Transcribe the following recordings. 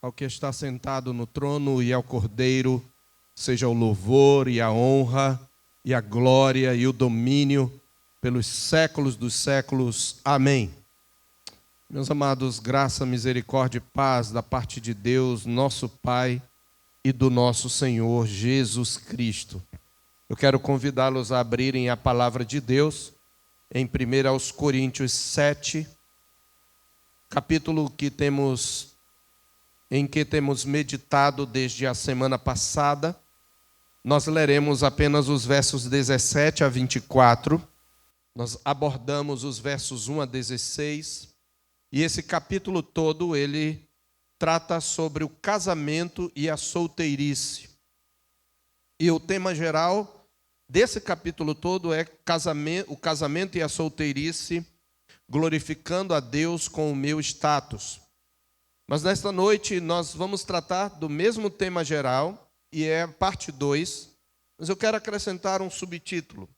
ao que está sentado no trono e ao Cordeiro, seja o louvor e a honra e a glória e o domínio pelos séculos dos séculos. Amém. Meus amados, graça, misericórdia e paz da parte de Deus, nosso Pai e do nosso Senhor Jesus Cristo. Eu quero convidá-los a abrirem a palavra de Deus em 1 Coríntios 7, capítulo em que temos meditado desde a semana passada. Nós leremos apenas os versos 17 a 24. Nós abordamos os versos 1 a 16. E esse capítulo todo, ele trata sobre o casamento e a solteirice. E o tema geral desse capítulo todo é o casamento e a solteirice, glorificando a Deus com o meu status. Mas nesta noite nós vamos tratar do mesmo tema geral, e é parte 2, mas eu quero acrescentar um subtítulo: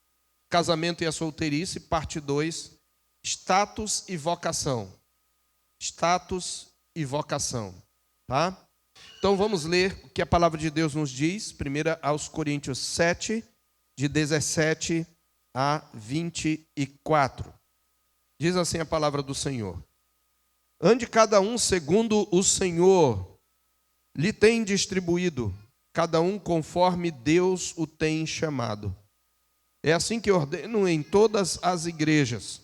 Casamento e a solteirice, parte 2, status e vocação. Status e vocação, tá? Então vamos ler o que a palavra de Deus nos diz, 1 aos Coríntios 7, de 17 a 24. Diz assim a palavra do Senhor: Ande cada um segundo o Senhor lhe tem distribuído, cada um conforme Deus o tem chamado. É assim que ordeno em todas as igrejas.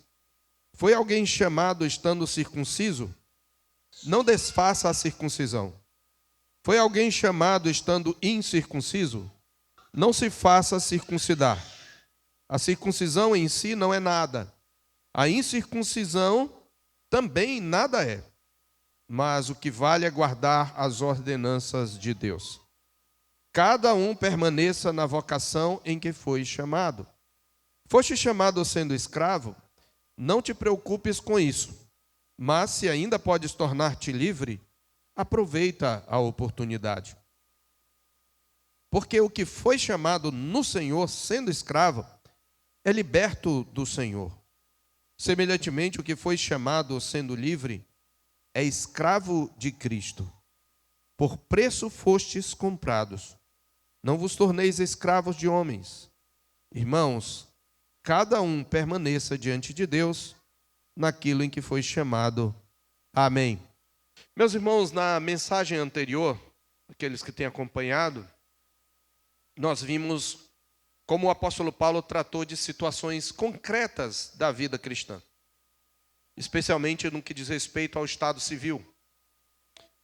Foi alguém chamado estando circunciso? Não desfaça a circuncisão. Foi alguém chamado estando incircunciso? Não se faça circuncidar. A circuncisão em si não é nada. A incircuncisão também nada é, mas o que vale é guardar as ordenanças de Deus. Cada um permaneça na vocação em que foi chamado. Foste chamado sendo escravo? Não te preocupes com isso, mas se ainda podes tornar-te livre, aproveita a oportunidade. Porque o que foi chamado no Senhor sendo escravo é liberto do Senhor. Semelhantemente, o que foi chamado sendo livre é escravo de Cristo. Por preço fostes comprados. Não vos torneis escravos de homens. Irmãos, cada um permaneça diante de Deus naquilo em que foi chamado. Amém. Meus irmãos, na mensagem anterior, aqueles que têm acompanhado, nós vimos como o apóstolo Paulo tratou de situações concretas da vida cristã, especialmente no que diz respeito ao estado civil.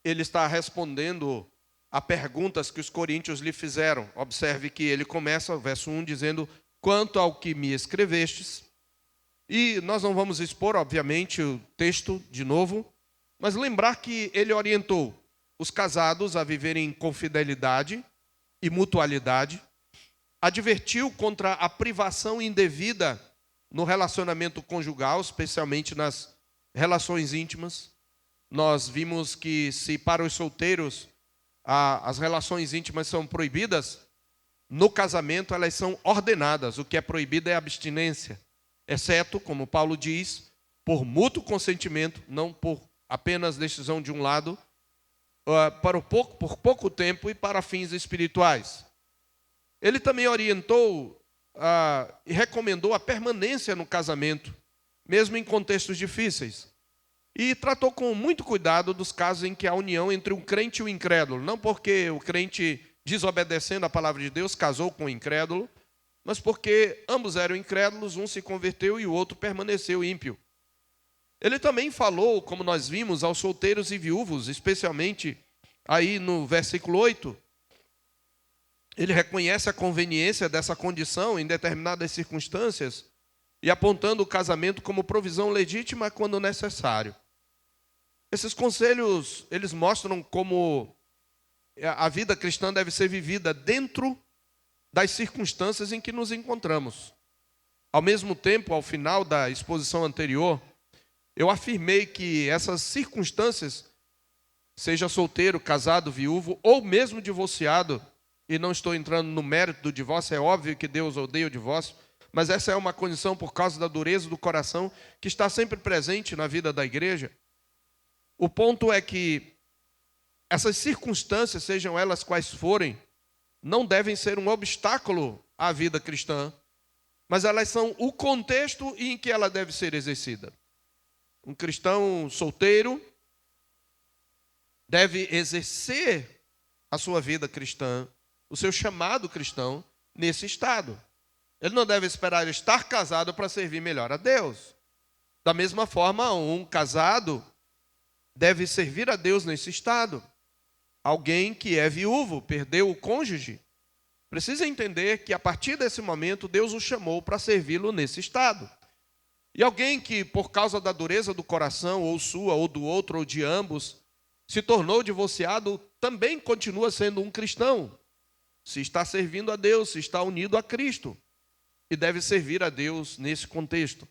Ele está respondendo a perguntas que os coríntios lhe fizeram. Observe que ele começa, verso 1, dizendo: quanto ao que me escrevestes. E nós não vamos expor, obviamente, o texto de novo, mas lembrar que ele orientou os casados a viverem com fidelidade e mutualidade, advertiu contra a privação indevida no relacionamento conjugal, especialmente nas relações íntimas. Nós vimos que se para os solteiros as relações íntimas são proibidas, no casamento elas são ordenadas. O que é proibido é a abstinência, exceto, como Paulo diz, por mútuo consentimento, não por apenas decisão de um lado, por pouco tempo e para fins espirituais. Ele também orientou e recomendou a permanência no casamento, mesmo em contextos difíceis. E tratou com muito cuidado dos casos em que há união entre um crente e o incrédulo. Não porque o crente, desobedecendo a palavra de Deus, casou com o incrédulo, mas porque ambos eram incrédulos, um se converteu e o outro permaneceu ímpio. Ele também falou, como nós vimos, aos solteiros e viúvos, especialmente aí no versículo 8, ele reconhece a conveniência dessa condição em determinadas circunstâncias e apontando o casamento como provisão legítima quando necessário. Esses conselhos, eles mostram como a vida cristã deve ser vivida dentro das circunstâncias em que nos encontramos. Ao mesmo tempo, ao final da exposição anterior, eu afirmei que essas circunstâncias, seja solteiro, casado, viúvo ou mesmo divorciado, e não estou entrando no mérito do divórcio, é óbvio que Deus odeia o divórcio, mas essa é uma condição por causa da dureza do coração que está sempre presente na vida da igreja. O ponto é que Essas circunstâncias, sejam elas quais forem, não devem ser um obstáculo à vida cristã, mas elas são o contexto em que ela deve ser exercida. Um cristão solteiro deve exercer a sua vida cristã, o seu chamado cristão, nesse estado. Ele não deve esperar estar casado para servir melhor a Deus. Da mesma forma, um casado deve servir a Deus nesse estado. Alguém que é viúvo, perdeu o cônjuge, precisa entender que a partir desse momento Deus o chamou para servi-lo nesse estado. E alguém que, por causa da dureza do coração, ou sua, ou do outro, ou de ambos, se tornou divorciado, também continua sendo um cristão. Se está servindo a Deus, se está unido a Cristo, e deve servir a Deus nesse contexto.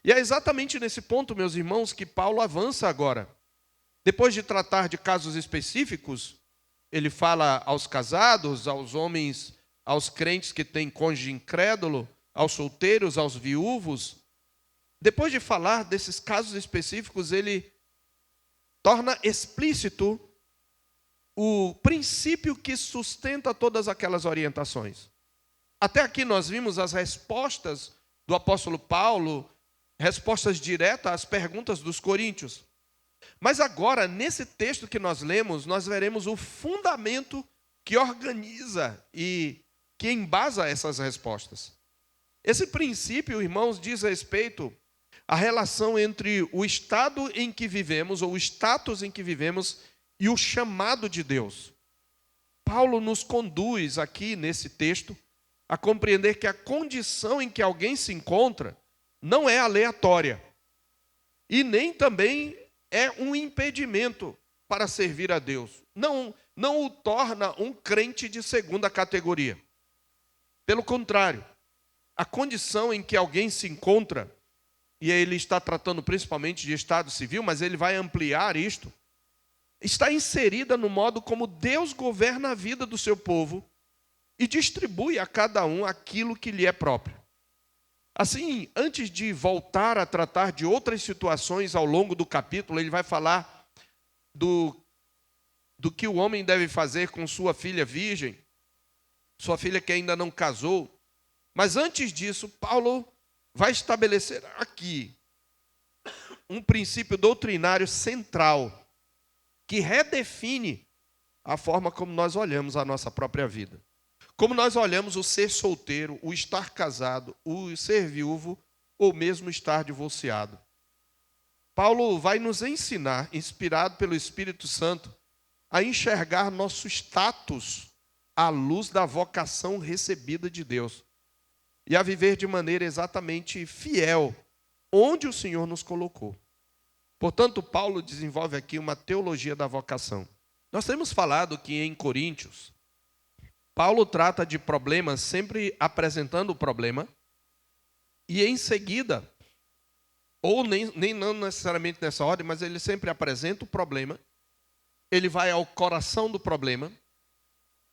E é exatamente nesse ponto, meus irmãos, que Paulo avança agora. Depois de tratar de casos específicos, ele fala aos casados, aos homens, aos crentes que têm cônjuge incrédulo, aos solteiros, aos viúvos. Depois de falar desses casos específicos, ele torna explícito o princípio que sustenta todas aquelas orientações. Até aqui nós vimos as respostas do apóstolo Paulo, respostas diretas às perguntas dos coríntios. Mas agora, nesse texto que nós lemos, nós veremos o fundamento que organiza e que embasa essas respostas. Esse princípio, irmãos, diz respeito à relação entre o estado em que vivemos, ou o status em que vivemos, e o chamado de Deus. Paulo nos conduz aqui nesse texto a compreender que a condição em que alguém se encontra não é aleatória e nem também é um impedimento para servir a Deus. Não o torna um crente de segunda categoria. Pelo contrário, a condição em que alguém se encontra, e ele está tratando principalmente de estado civil, mas ele vai ampliar isto, está inserida no modo como Deus governa a vida do seu povo e distribui a cada um aquilo que lhe é próprio. Assim, antes de voltar a tratar de outras situações ao longo do capítulo, ele vai falar do que o homem deve fazer com sua filha virgem, sua filha que ainda não casou. Mas antes disso, Paulo vai estabelecer aqui um princípio doutrinário central que redefine a forma como nós olhamos a nossa própria vida. Como nós olhamos o ser solteiro, o estar casado, o ser viúvo ou mesmo estar divorciado. Paulo vai nos ensinar, inspirado pelo Espírito Santo, a enxergar nosso status à luz da vocação recebida de Deus e a viver de maneira exatamente fiel onde o Senhor nos colocou. Portanto, Paulo desenvolve aqui uma teologia da vocação. Nós temos falado que em Coríntios, Paulo trata de problemas sempre apresentando o problema e em seguida, ou nem não necessariamente nessa ordem, mas ele sempre apresenta o problema, ele vai ao coração do problema,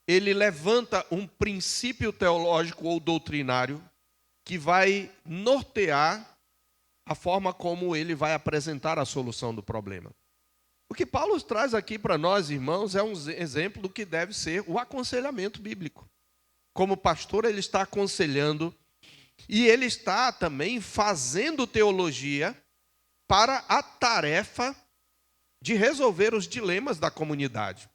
ele levanta um princípio teológico ou doutrinário que vai nortear a forma como ele vai apresentar a solução do problema. O que Paulo traz aqui para nós, irmãos, é um exemplo do que deve ser o aconselhamento bíblico. Como pastor, ele está aconselhando e ele está também fazendo teologia para a tarefa de resolver os dilemas da comunidade.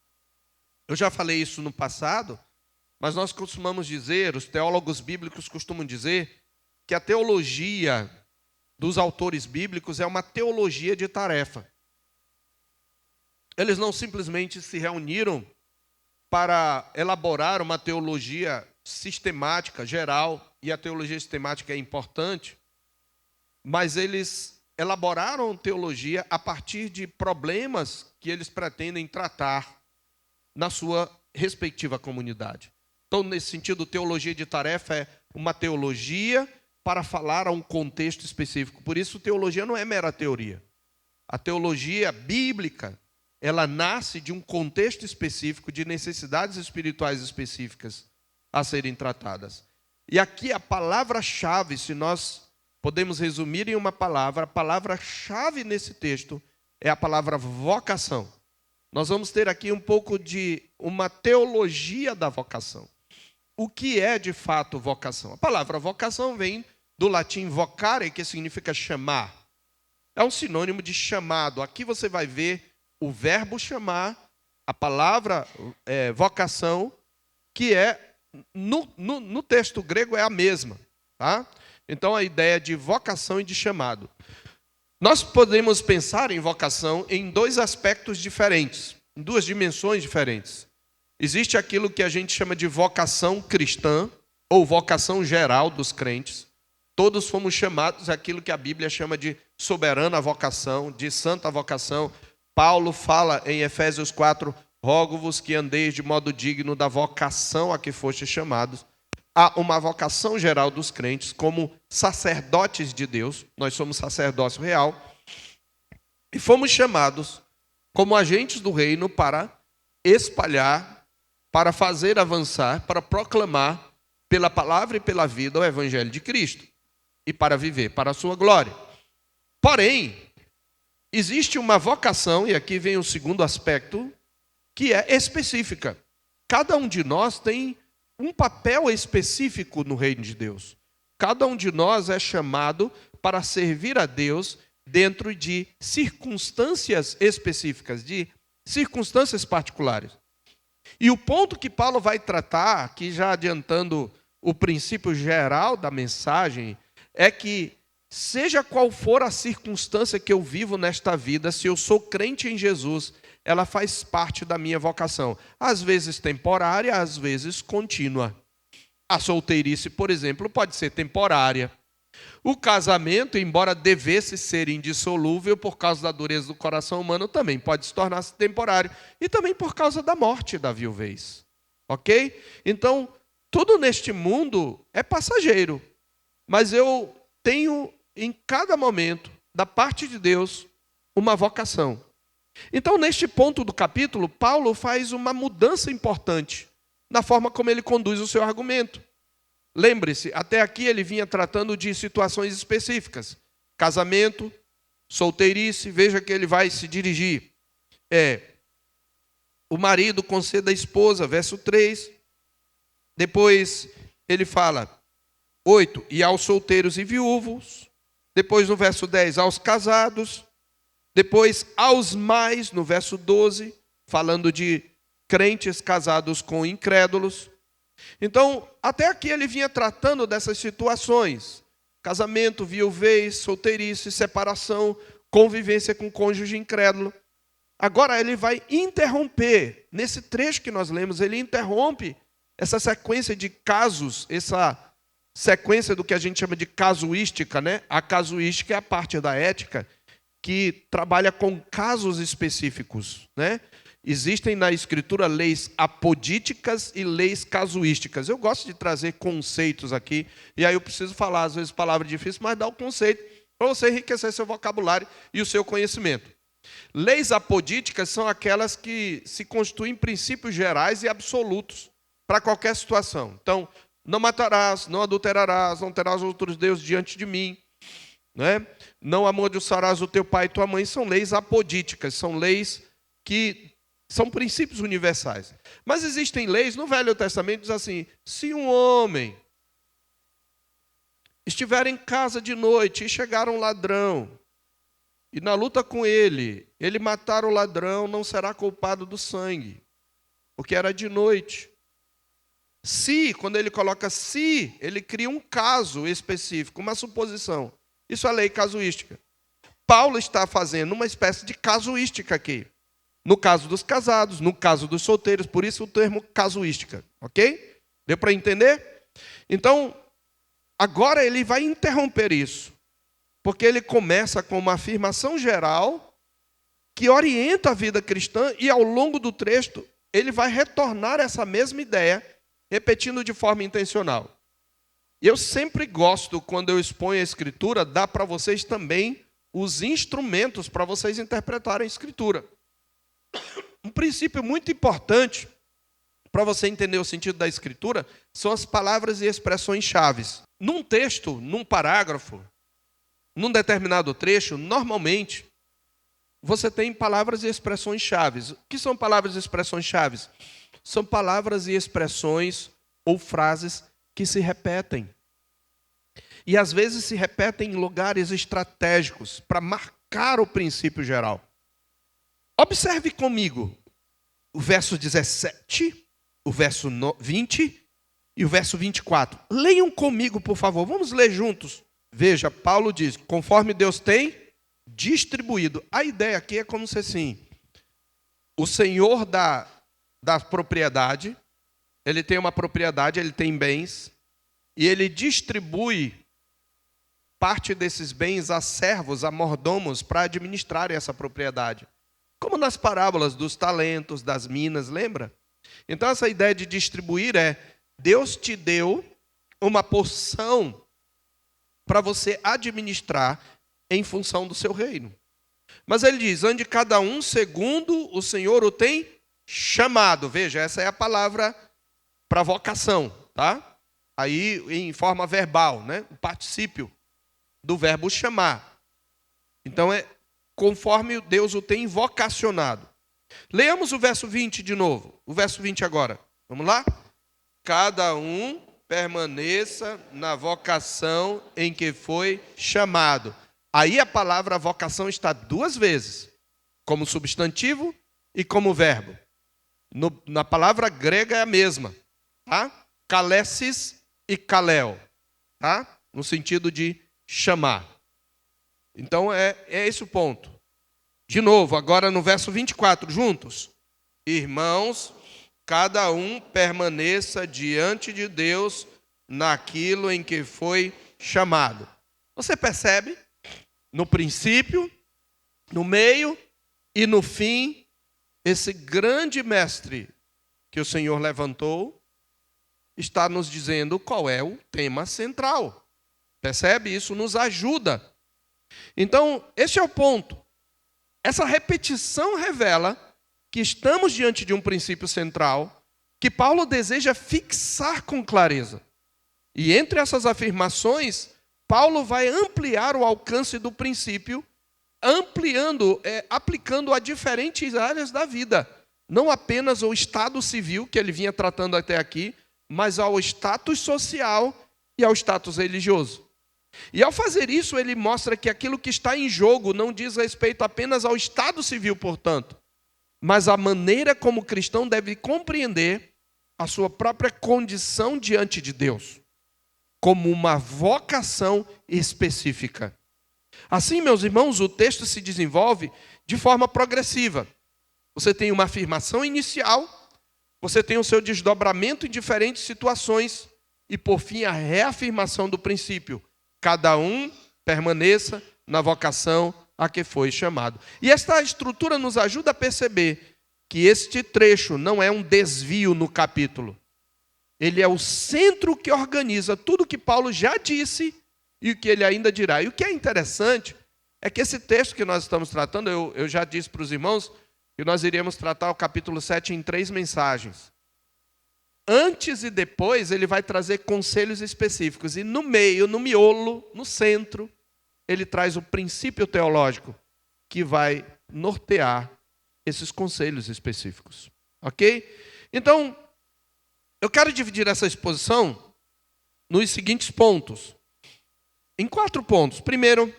Eu já falei isso no passado, mas nós costumamos dizer, os teólogos bíblicos costumam dizer, que a teologia dos autores bíblicos é uma teologia de tarefa. Eles não simplesmente se reuniram para elaborar uma teologia sistemática, geral, e a teologia sistemática é importante, mas eles elaboraram teologia a partir de problemas que eles pretendem tratar na sua respectiva comunidade. Então, nesse sentido, teologia de tarefa é uma teologia para falar a um contexto específico. Por isso, teologia não é mera teoria. A teologia bíblica, ela nasce de um contexto específico, de necessidades espirituais específicas a serem tratadas. E aqui a palavra-chave, se nós podemos resumir em uma palavra, a palavra-chave nesse texto é a palavra vocação. nós vamos ter aqui um pouco de uma teologia da vocação. O que é, de fato, vocação? A palavra vocação vem do latim vocare, que significa chamar. É um sinônimo de chamado. Aqui você vai ver o verbo chamar, a palavra vocação, que no texto grego é a mesma. Tá? Então, a ideia de vocação e de chamado. Nós podemos pensar em vocação em dois aspectos diferentes, em duas dimensões diferentes. Existe aquilo que a gente chama de vocação cristã, ou vocação geral dos crentes. Todos fomos chamados àquilo que a Bíblia chama de soberana vocação, de santa vocação. Paulo fala em Efésios 4, rogo-vos que andeis de modo digno da vocação a que fostes chamados. Há uma vocação geral dos crentes como sacerdotes de Deus. Nós somos sacerdócio real. E fomos chamados como agentes do reino para espalhar, para fazer avançar, para proclamar pela palavra e pela vida o evangelho de Cristo e para viver para a sua glória. Porém, existe uma vocação, e aqui vem o segundo aspecto, que é específica. Cada um de nós tem um papel específico no reino de Deus. Cada um de nós é chamado para servir a Deus dentro de circunstâncias específicas, de circunstâncias particulares. E o ponto que Paulo vai tratar, aqui já adiantando o princípio geral da mensagem, é que seja qual for a circunstância que eu vivo nesta vida, se eu sou crente em Jesus, ela faz parte da minha vocação. Às vezes temporária, às vezes contínua. A solteirice, por exemplo, pode ser temporária. O casamento, embora devesse ser indissolúvel por causa da dureza do coração humano, também pode se tornar temporário. E também por causa da morte da viuvez. Ok? Então, tudo neste mundo é passageiro. Mas eu tenho, em cada momento, da parte de Deus, uma vocação. Então, neste ponto do capítulo, Paulo faz uma mudança importante na forma como ele conduz o seu argumento. Lembre-se, até aqui ele vinha tratando de situações específicas. Casamento, solteirice, veja que ele vai se dirigir. O marido conceda a esposa, verso 3. Depois ele fala, 8, e aos solteiros e viúvos. Depois no verso 10, aos casados. Depois aos mais, no verso 12, falando de crentes casados com incrédulos. Então, até aqui ele vinha tratando dessas situações. Casamento, viuvez, solteirice, separação, convivência com cônjuge incrédulo. Agora ele vai interromper, nesse trecho que nós lemos, ele interrompe essa sequência de casos, essa sequência do que a gente chama de casuística, né? A casuística é a parte da ética que trabalha com casos específicos, né? Existem na Escritura leis apodíticas e leis casuísticas. Eu gosto de trazer conceitos aqui, e aí eu preciso falar, às vezes, palavra difícil, mas dá o conceito para você enriquecer seu vocabulário e o seu conhecimento. Leis apodíticas são aquelas que se constituem princípios gerais e absolutos para qualquer situação. Então, não matarás, não adulterarás, não terás outros deuses diante de mim, né? Não amaldiçoarás o teu pai e tua mãe, são leis apodíticas, são leis que são princípios universais. Mas existem leis, no Velho Testamento diz assim, se um homem estiver em casa de noite e chegar um ladrão, e na luta com ele matar o ladrão, não será culpado do sangue, porque era de noite. Se, quando ele coloca se, ele cria um caso específico, uma suposição. Isso é lei casuística. Paulo está fazendo uma espécie de casuística aqui. No caso dos casados, no caso dos solteiros, por isso o termo casuística, ok? Deu para entender? Então, agora ele vai interromper isso, porque ele começa com uma afirmação geral que orienta a vida cristã e ao longo do texto ele vai retornar essa mesma ideia, repetindo de forma intencional. E eu sempre gosto, quando eu exponho a Escritura, dar para vocês também os instrumentos para vocês interpretarem a Escritura. Um princípio muito importante para você entender o sentido da Escritura são as palavras e expressões chaves. Num texto, num parágrafo, num determinado trecho, normalmente, você tem palavras e expressões chaves. O que são palavras e expressões chaves? São palavras e expressões ou frases que se repetem. E às vezes se repetem em lugares estratégicos para marcar o princípio geral. Observe comigo o verso 17, o verso 20 e o verso 24. Leiam comigo, por favor. Vamos ler juntos. Veja, Paulo diz, conforme Deus tem distribuído. A ideia aqui é como se assim, o senhor da propriedade, ele tem uma propriedade, ele tem bens, e ele distribui parte desses bens a servos, a mordomos, para administrar essa propriedade. Como nas parábolas dos talentos, das minas, lembra? Então essa ideia de distribuir é, Deus te deu uma porção para você administrar em função do seu reino. Mas ele diz, ande cada um segundo o Senhor o tem chamado. Veja, essa é a palavra para vocação, tá? Aí em forma verbal, né? O particípio do verbo chamar. Então é conforme Deus o tem vocacionado. Leamos o verso 20 de novo. O verso 20 agora. Vamos lá? Cada um permaneça na vocação em que foi chamado. Aí a palavra vocação está duas vezes, como substantivo e como verbo. Na palavra grega é a mesma, tá? Kalesis e kaleo, tá? No sentido de chamar. Então é esse o ponto. De novo, agora no verso 24, juntos. Irmãos, cada um permaneça diante de Deus naquilo em que foi chamado. Você percebe? No princípio, no meio e no fim, esse grande mestre que o Senhor levantou está nos dizendo qual é o tema central. Percebe? Isso nos ajuda. Então, esse é o ponto. Essa repetição revela que estamos diante de um princípio central que Paulo deseja fixar com clareza. E entre essas afirmações, Paulo vai ampliar o alcance do princípio, aplicando a diferentes áreas da vida. Não apenas ao estado civil, que ele vinha tratando até aqui, mas ao status social e ao status religioso. E ao fazer isso, ele mostra que aquilo que está em jogo não diz respeito apenas ao estado civil, portanto, mas a maneira como o cristão deve compreender a sua própria condição diante de Deus, como uma vocação específica. Assim, meus irmãos, o texto se desenvolve de forma progressiva. Você tem uma afirmação inicial, você tem o seu desdobramento em diferentes situações e, por fim, a reafirmação do princípio. Cada um permaneça na vocação a que foi chamado. E esta estrutura nos ajuda a perceber que este trecho não é um desvio no capítulo. Ele é o centro que organiza tudo que Paulo já disse e o que ele ainda dirá. E o que é interessante é que esse texto que nós estamos tratando, eu já disse para os irmãos que nós iríamos tratar o capítulo 7 em 3 mensagens. Antes e depois, ele vai trazer conselhos específicos. E no meio, no miolo, no centro, ele traz o princípio teológico que vai nortear esses conselhos específicos. Ok? Então, eu quero dividir essa exposição nos seguintes pontos. Em 4 pontos. Primeiro,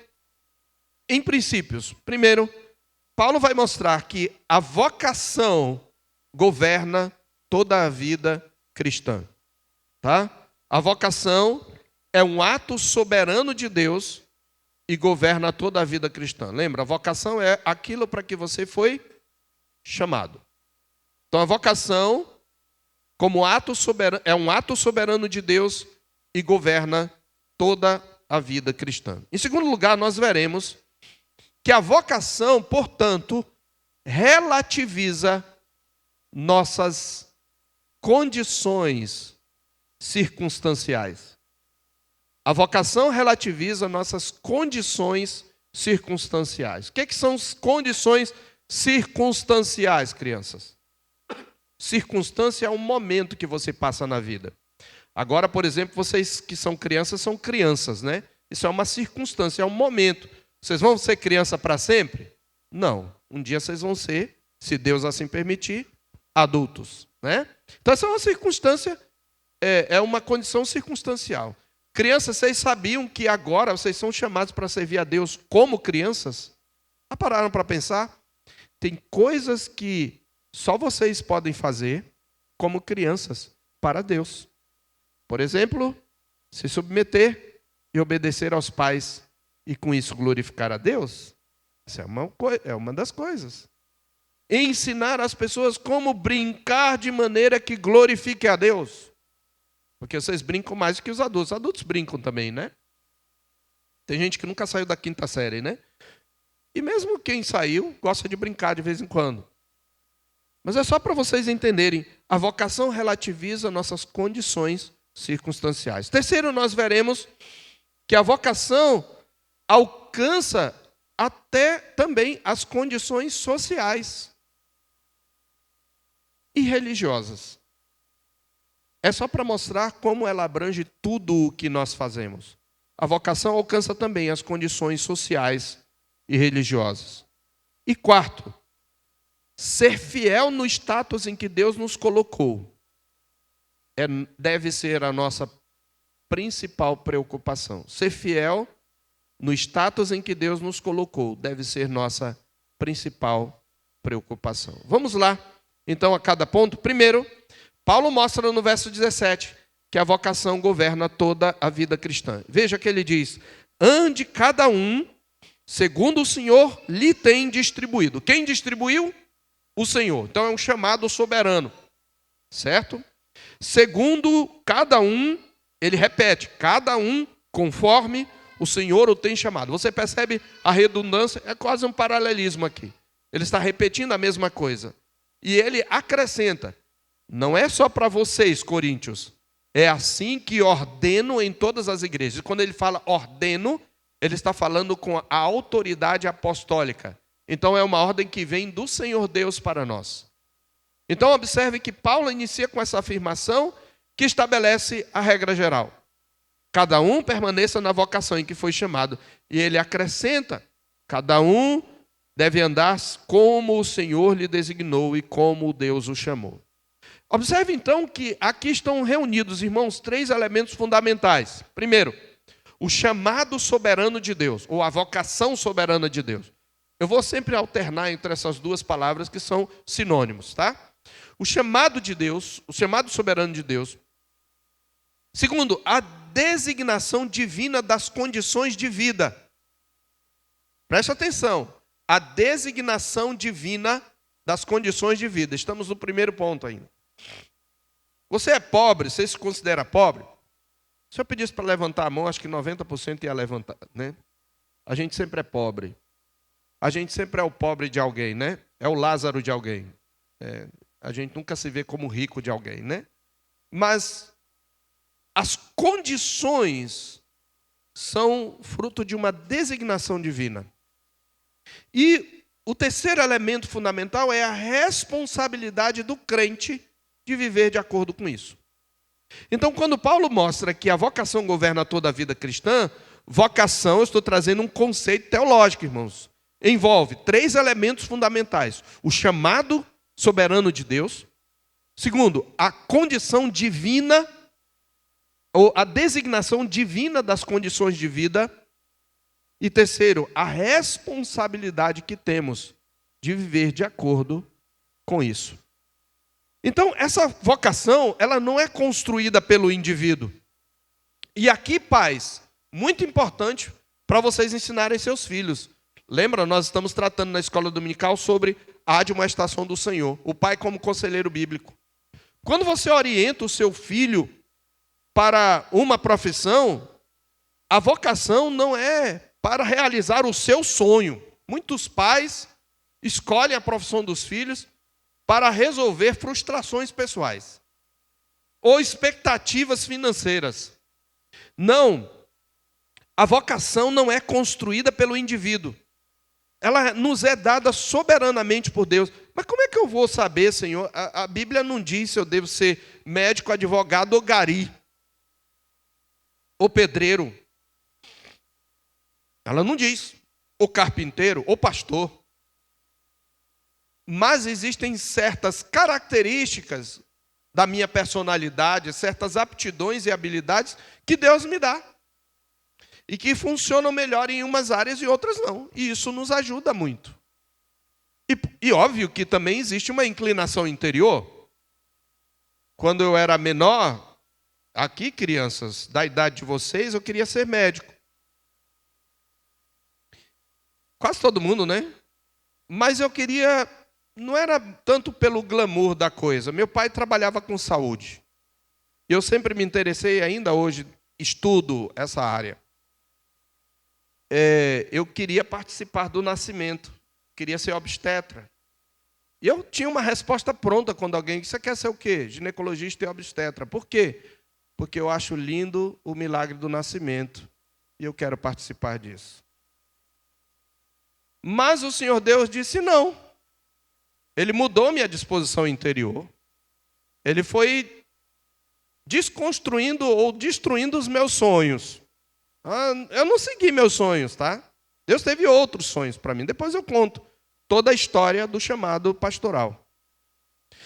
em princípios. Primeiro, Paulo vai mostrar que a vocação governa toda a vida cristã. Tá? A vocação é um ato soberano de Deus e governa toda a vida cristã. Lembra? A vocação é aquilo para que você foi chamado. Então a vocação, como ato soberano, é um ato soberano de Deus e governa toda a vida cristã. Em segundo lugar, nós veremos que a vocação, portanto, relativiza nossas condições circunstanciais. A vocação relativiza nossas condições circunstanciais. O que são as condições circunstanciais, crianças? Circunstância é um momento que você passa na vida. Agora, por exemplo, vocês que são crianças, né? Isso é uma circunstância, é um momento. Vocês vão ser criança para sempre? Não. Um dia vocês vão ser, se Deus assim permitir, adultos, né? Então essa é uma circunstância, é uma condição circunstancial. Crianças, vocês sabiam que agora vocês são chamados para servir a Deus como crianças? Já pararam para pensar? Tem coisas que só vocês podem fazer como crianças para Deus. Por exemplo, se submeter e obedecer aos pais e com isso glorificar a Deus. Isso é uma das coisas. Ensinar as pessoas como brincar de maneira que glorifique a Deus. Porque vocês brincam mais do que os adultos. Os adultos brincam também, né? Tem gente que nunca saiu da 5ª série, né? E mesmo quem saiu, gosta de brincar de vez em quando. Mas é só para vocês entenderem. A vocação relativiza nossas condições circunstanciais. Terceiro, nós veremos que a vocação alcança até também as condições sociais e religiosas. É só para mostrar como ela abrange tudo o que nós fazemos. A vocação alcança também as condições sociais e religiosas. E quarto, ser fiel no status em que Deus nos colocou deve ser a nossa principal preocupação. Ser fiel no status em que Deus nos colocou deve ser nossa principal preocupação. Vamos lá, então, a cada ponto. Primeiro, Paulo mostra no verso 17 que a vocação governa toda a vida cristã. Veja que ele diz: ande cada um segundo o Senhor lhe tem distribuído. Quem distribuiu? O Senhor. Então é um chamado soberano, certo? Segundo cada um, ele repete, cada um conforme o Senhor o tem chamado. Você percebe a redundância? É quase um paralelismo aqui. Ele está repetindo a mesma coisa. E ele acrescenta, não é só para vocês, coríntios, é assim que ordeno em todas as igrejas. E quando ele fala ordeno, ele está falando com a autoridade apostólica. Então é uma ordem que vem do Senhor Deus para nós. Então observe que Paulo inicia com essa afirmação que estabelece a regra geral. Cada um permaneça na vocação em que foi chamado. E ele acrescenta, cada um deve andar como o Senhor lhe designou e como Deus o chamou. Observe então que aqui estão reunidos, irmãos, 3 elementos fundamentais. Primeiro, o chamado soberano de Deus, ou a vocação soberana de Deus. Eu vou sempre alternar entre essas duas palavras que são sinônimos, tá? O chamado de Deus, o chamado soberano de Deus. Segundo, a designação divina das condições de vida. Preste atenção. A designação divina das condições de vida. Estamos no primeiro ponto ainda. Você é pobre, você se considera pobre? Se eu pedisse para levantar a mão, acho que 90% ia levantar, né? A gente sempre é pobre. A gente sempre é o pobre de alguém, né? É o Lázaro de alguém. A gente nunca se vê como rico de alguém, né? Mas as condições são fruto de uma designação divina. E o terceiro elemento fundamental é a responsabilidade do crente de viver de acordo com isso. Então, quando Paulo mostra que a vocação governa toda a vida cristã, vocação, eu estou trazendo um conceito teológico, irmãos. Envolve 3 elementos fundamentais. O chamado soberano de Deus. Segundo, a condição divina, ou a designação divina das condições de vida. E terceiro, a responsabilidade que temos de viver de acordo com isso. Então, essa vocação, ela não é construída pelo indivíduo. E aqui, pais, muito importante para vocês ensinarem seus filhos. Lembra, nós estamos tratando na escola dominical sobre a admoestação do Senhor. O pai como conselheiro bíblico. Quando você orienta o seu filho para uma profissão, a vocação não é para realizar o seu sonho. Muitos pais escolhem a profissão dos filhos para resolver frustrações pessoais ou expectativas financeiras. Não, a vocação não é construída pelo indivíduo. Ela nos é dada soberanamente por Deus. Mas como é que eu vou saber, Senhor? A Bíblia não diz se eu devo ser médico, advogado ou gari, ou pedreiro. Ela não diz, ou carpinteiro, ou pastor. mas existem certas características da minha personalidade, certas aptidões e habilidades que Deus me dá. E que funcionam melhor em umas áreas e outras não. E isso nos ajuda muito. E óbvio que também existe uma inclinação interior. Quando eu era menor, aqui, crianças, da idade de vocês, eu queria ser médico. Quase todo mundo, né? Mas eu queria, não era tanto pelo glamour da coisa. Meu pai trabalhava com saúde. E eu sempre me interessei, ainda hoje estudo essa área. Eu queria participar do nascimento. Queria ser obstetra. E eu tinha uma resposta pronta quando alguém disse: você quer ser o quê? Ginecologista e obstetra. Por quê? Porque eu acho lindo o milagre do nascimento. E eu quero participar disso. Mas o Senhor Deus disse não. Ele mudou minha disposição interior. Ele foi desconstruindo ou destruindo os meus sonhos. Eu não segui meus sonhos, tá? Deus teve outros sonhos para mim. Depois eu conto toda a história do chamado pastoral.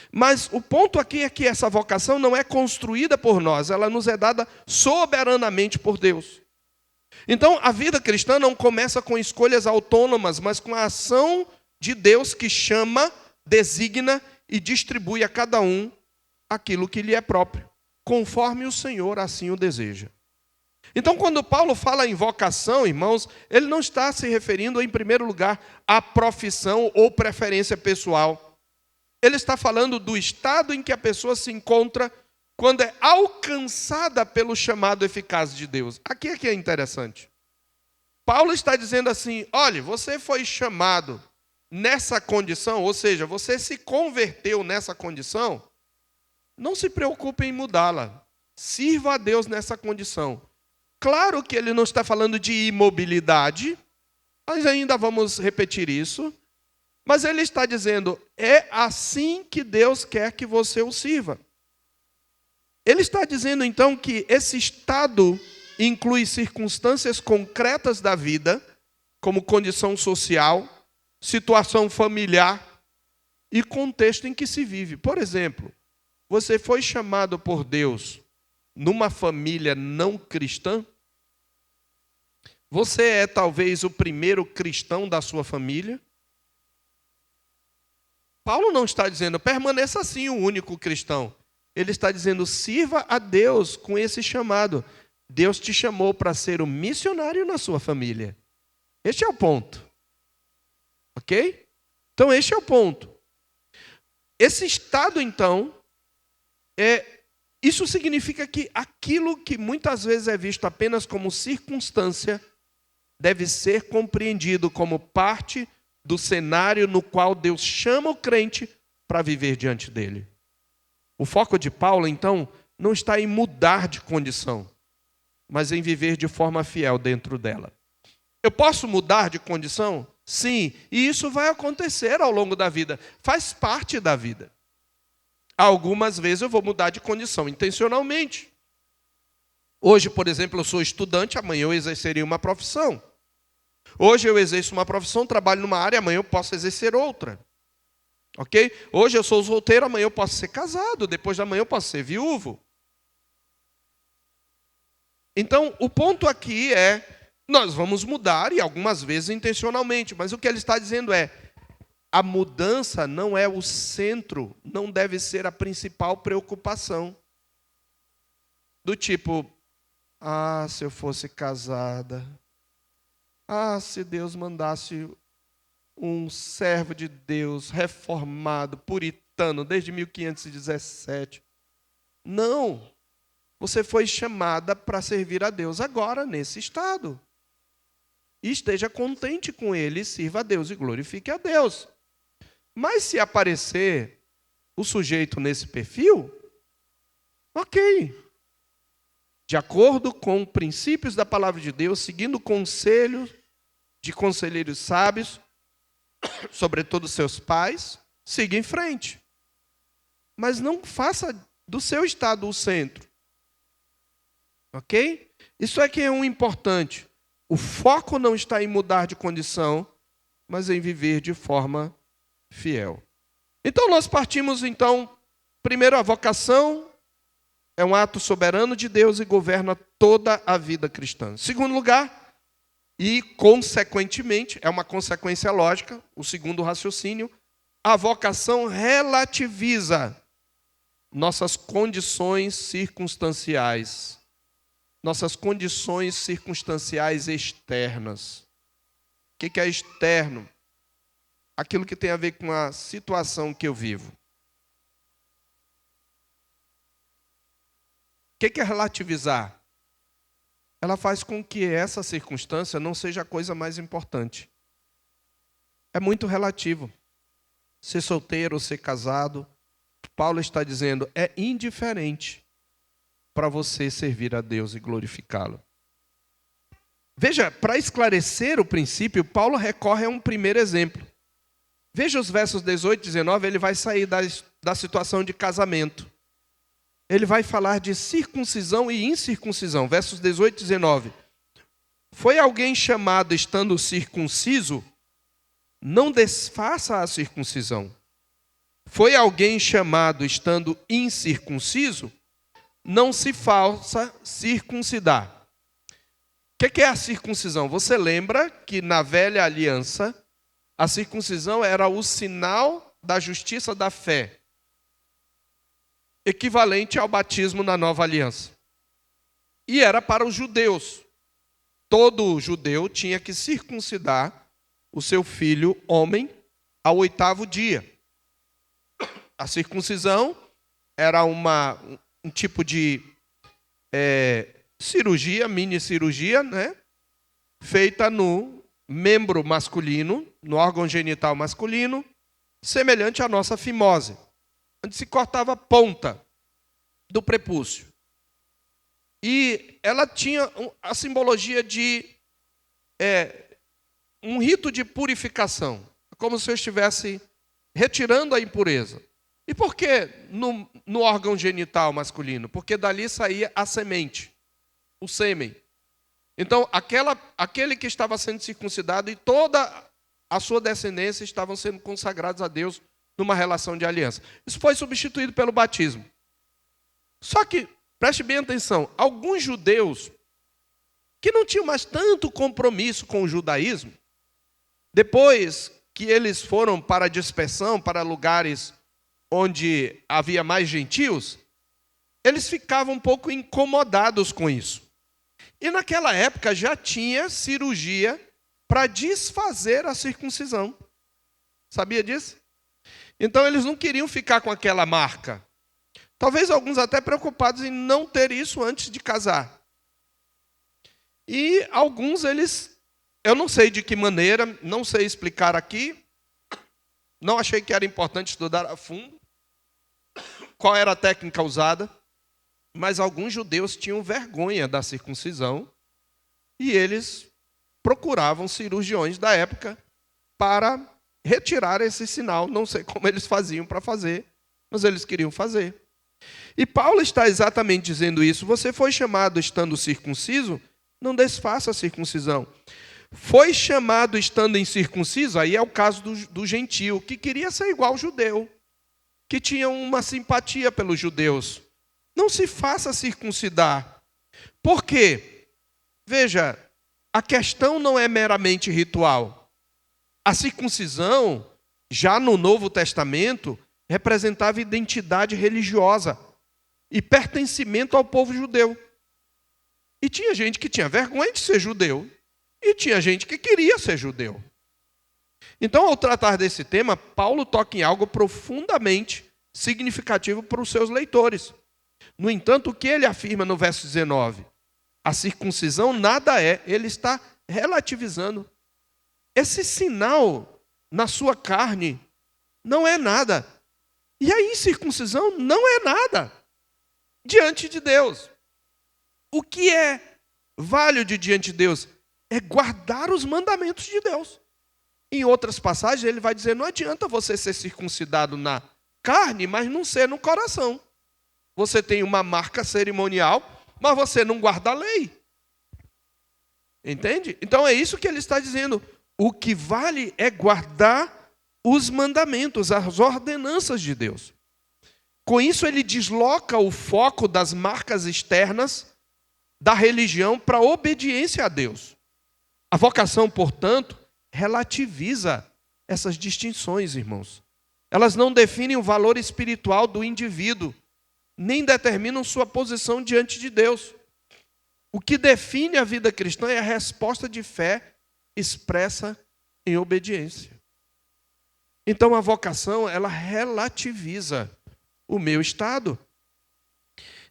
Mas o ponto aqui é que essa vocação não é construída por nós, ela nos é dada soberanamente por Deus. Então, a vida cristã não começa com escolhas autônomas, mas com a ação de Deus que chama, designa e distribui a cada um aquilo que lhe é próprio, conforme o Senhor assim o deseja. Então, quando Paulo fala em vocação, irmãos, ele não está se referindo, em primeiro lugar, à profissão ou preferência pessoal. Ele está falando do estado em que a pessoa se encontra quando é alcançada pelo chamado eficaz de Deus. Aqui é que é interessante. Paulo está dizendo assim: olha, você foi chamado nessa condição, ou seja, você se converteu nessa condição, não se preocupe em mudá-la. Sirva a Deus nessa condição. Claro que ele não está falando de imobilidade, mas ainda vamos repetir isso. Mas ele está dizendo, é assim que Deus quer que você o sirva. Ele está dizendo então que esse estado inclui circunstâncias concretas da vida, como condição social, situação familiar e contexto em que se vive. Por exemplo, você foi chamado por Deus numa família não cristã? Você é talvez o primeiro cristão da sua família? Paulo não está dizendo, permaneça assim o único cristão. Ele está dizendo, sirva a Deus com esse chamado. Deus te chamou para ser o missionário na sua família. Este é o ponto. Ok? Então, este é o ponto. Esse estado, então, isso significa que aquilo que muitas vezes é visto apenas como circunstância deve ser compreendido como parte do cenário no qual Deus chama o crente para viver diante dele. O foco de Paulo, então, não está em mudar de condição, mas em viver de forma fiel dentro dela. Eu posso mudar de condição? Sim, e isso vai acontecer ao longo da vida, faz parte da vida. Algumas vezes eu vou mudar de condição intencionalmente. Hoje, por exemplo, eu sou estudante, amanhã eu exerceria uma profissão. Hoje eu exerço uma profissão, trabalho numa área, amanhã eu posso exercer outra. Ok? Hoje eu sou solteiro, amanhã eu posso ser casado, depois de amanhã eu posso ser viúvo. Então, o ponto aqui é, nós vamos mudar, e algumas vezes intencionalmente, mas o que ele está dizendo é, a mudança não é o centro, não deve ser a principal preocupação. Do tipo, se eu fosse casada, se Deus mandasse um servo de Deus reformado, puritano, desde 1517. Não, você foi chamada para servir a Deus agora, nesse estado. E esteja contente com ele, sirva a Deus e glorifique a Deus. Mas se aparecer o sujeito nesse perfil, ok. De acordo com princípios da palavra de Deus, seguindo conselhos de conselheiros sábios, sobretudo seus pais, siga em frente. Mas não faça do seu estado o centro. Ok? Isso é que é um importante. O foco não está em mudar de condição, mas em viver de forma fiel. Então nós partimos, primeiro, a vocação é um ato soberano de Deus e governa toda a vida cristã. Segundo lugar, e consequentemente, é uma consequência lógica, o segundo raciocínio, a vocação relativiza nossas condições circunstanciais. Nossas condições circunstanciais externas. O que é externo? Aquilo que tem a ver com a situação que eu vivo. O que é relativizar? Ela faz com que essa circunstância não seja a coisa mais importante. É muito relativo. Ser solteiro ou ser casado, Paulo está dizendo, é indiferente para você servir a Deus e glorificá-lo. Veja, para esclarecer o princípio, Paulo recorre a um primeiro exemplo. Veja os versos 18 e 19, ele vai sair da situação de casamento. Ele vai falar de circuncisão e incircuncisão. Versos 18 e 19. Foi alguém chamado estando circunciso? Não desfaça a circuncisão. Foi alguém chamado estando incircunciso? Não se faça circuncidar. O que é a circuncisão? Você lembra que na velha aliança, a circuncisão era o sinal da justiça da fé, equivalente ao batismo na nova aliança. E era para os judeus. Todo judeu tinha que circuncidar o seu filho homem ao 8º dia. A circuncisão era um tipo de cirurgia, mini cirurgia, né? Feita no membro masculino, no órgão genital masculino, semelhante à nossa fimose, onde se cortava a ponta do prepúcio. E ela tinha a simbologia de um rito de purificação, como se eu estivesse retirando a impureza. E por que no órgão genital masculino? Porque dali saía a semente, o sêmen. Então, aquele que estava sendo circuncidado e toda a sua descendência estavam sendo consagrados a Deus numa relação de aliança. Isso foi substituído pelo batismo. Só que, preste bem atenção, alguns judeus que não tinham mais tanto compromisso com o judaísmo, depois que eles foram para a dispersão, para lugares onde havia mais gentios, eles ficavam um pouco incomodados com isso. E naquela época já tinha cirurgia para desfazer a circuncisão. Sabia disso? Então eles não queriam ficar com aquela marca. Talvez alguns até preocupados em não ter isso antes de casar. E alguns eu não sei de que maneira, não sei explicar aqui, não achei que era importante estudar a fundo qual era a técnica usada, mas alguns judeus tinham vergonha da circuncisão e eles procuravam cirurgiões da época para retirar esse sinal. Não sei como eles faziam para fazer, mas eles queriam fazer. E Paulo está exatamente dizendo isso. Você foi chamado estando circunciso, não desfaça a circuncisão. Foi chamado estando incircunciso, aí é o caso do gentio, que queria ser igual ao judeu, que tinha uma simpatia pelos judeus. Não se faça circuncidar. Por quê? Veja, a questão não é meramente ritual. A circuncisão, já no Novo Testamento, representava identidade religiosa e pertencimento ao povo judeu. E tinha gente que tinha vergonha de ser judeu, e tinha gente que queria ser judeu. Então, ao tratar desse tema, Paulo toca em algo profundamente significativo para os seus leitores. No entanto, o que ele afirma no verso 19? A circuncisão nada é, ele está relativizando. Esse sinal na sua carne não é nada. E a incircuncisão não é nada diante de Deus. O que é válido diante de Deus? É guardar os mandamentos de Deus. Em outras passagens, ele vai dizer, não adianta você ser circuncidado na carne, mas não ser no coração. Você tem uma marca cerimonial, mas você não guarda a lei. Entende? Então é isso que ele está dizendo. O que vale é guardar os mandamentos, as ordenanças de Deus. Com isso, ele desloca o foco das marcas externas da religião para a obediência a Deus. A vocação, portanto, relativiza essas distinções, irmãos. Elas não definem o valor espiritual do indivíduo, nem determinam sua posição diante de Deus. O que define a vida cristã é a resposta de fé expressa em obediência. Então a vocação, ela relativiza o meu estado.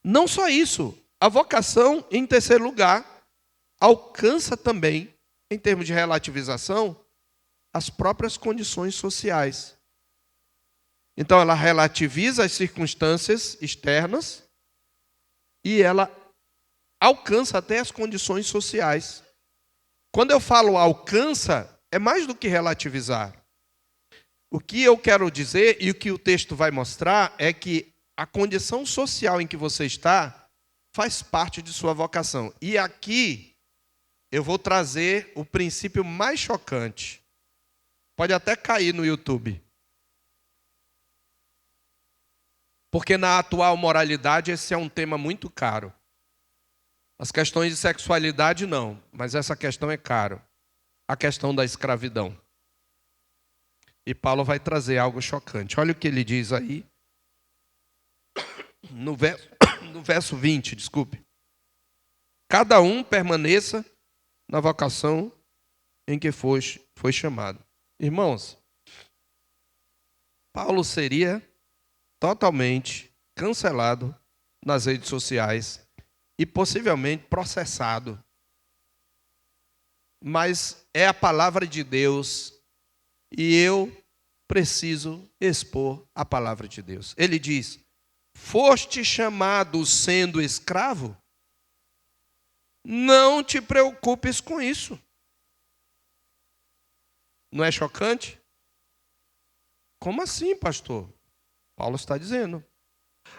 Não só isso, a vocação, em terceiro lugar, alcança também, em termos de relativização, as próprias condições sociais. Então ela relativiza as circunstâncias externas e ela alcança até as condições sociais. Quando eu falo alcança, é mais do que relativizar. O que eu quero dizer e o que o texto vai mostrar é que a condição social em que você está faz parte de sua vocação. E aqui eu vou trazer o princípio mais chocante. Pode até cair no YouTube. Porque na atual moralidade esse é um tema muito caro. As questões de sexualidade não, mas essa questão é caro. A questão da escravidão. E Paulo vai trazer algo chocante. Olha o que ele diz aí. No verso 20, desculpe. Cada um permaneça na vocação em que foi chamado. Irmãos, Paulo seria totalmente cancelado nas redes sociais e possivelmente processado. Mas é a palavra de Deus e eu preciso expor a palavra de Deus. Ele diz: foste chamado sendo escravo? Não te preocupes com isso. Não é chocante? Como assim, pastor? Paulo está dizendo.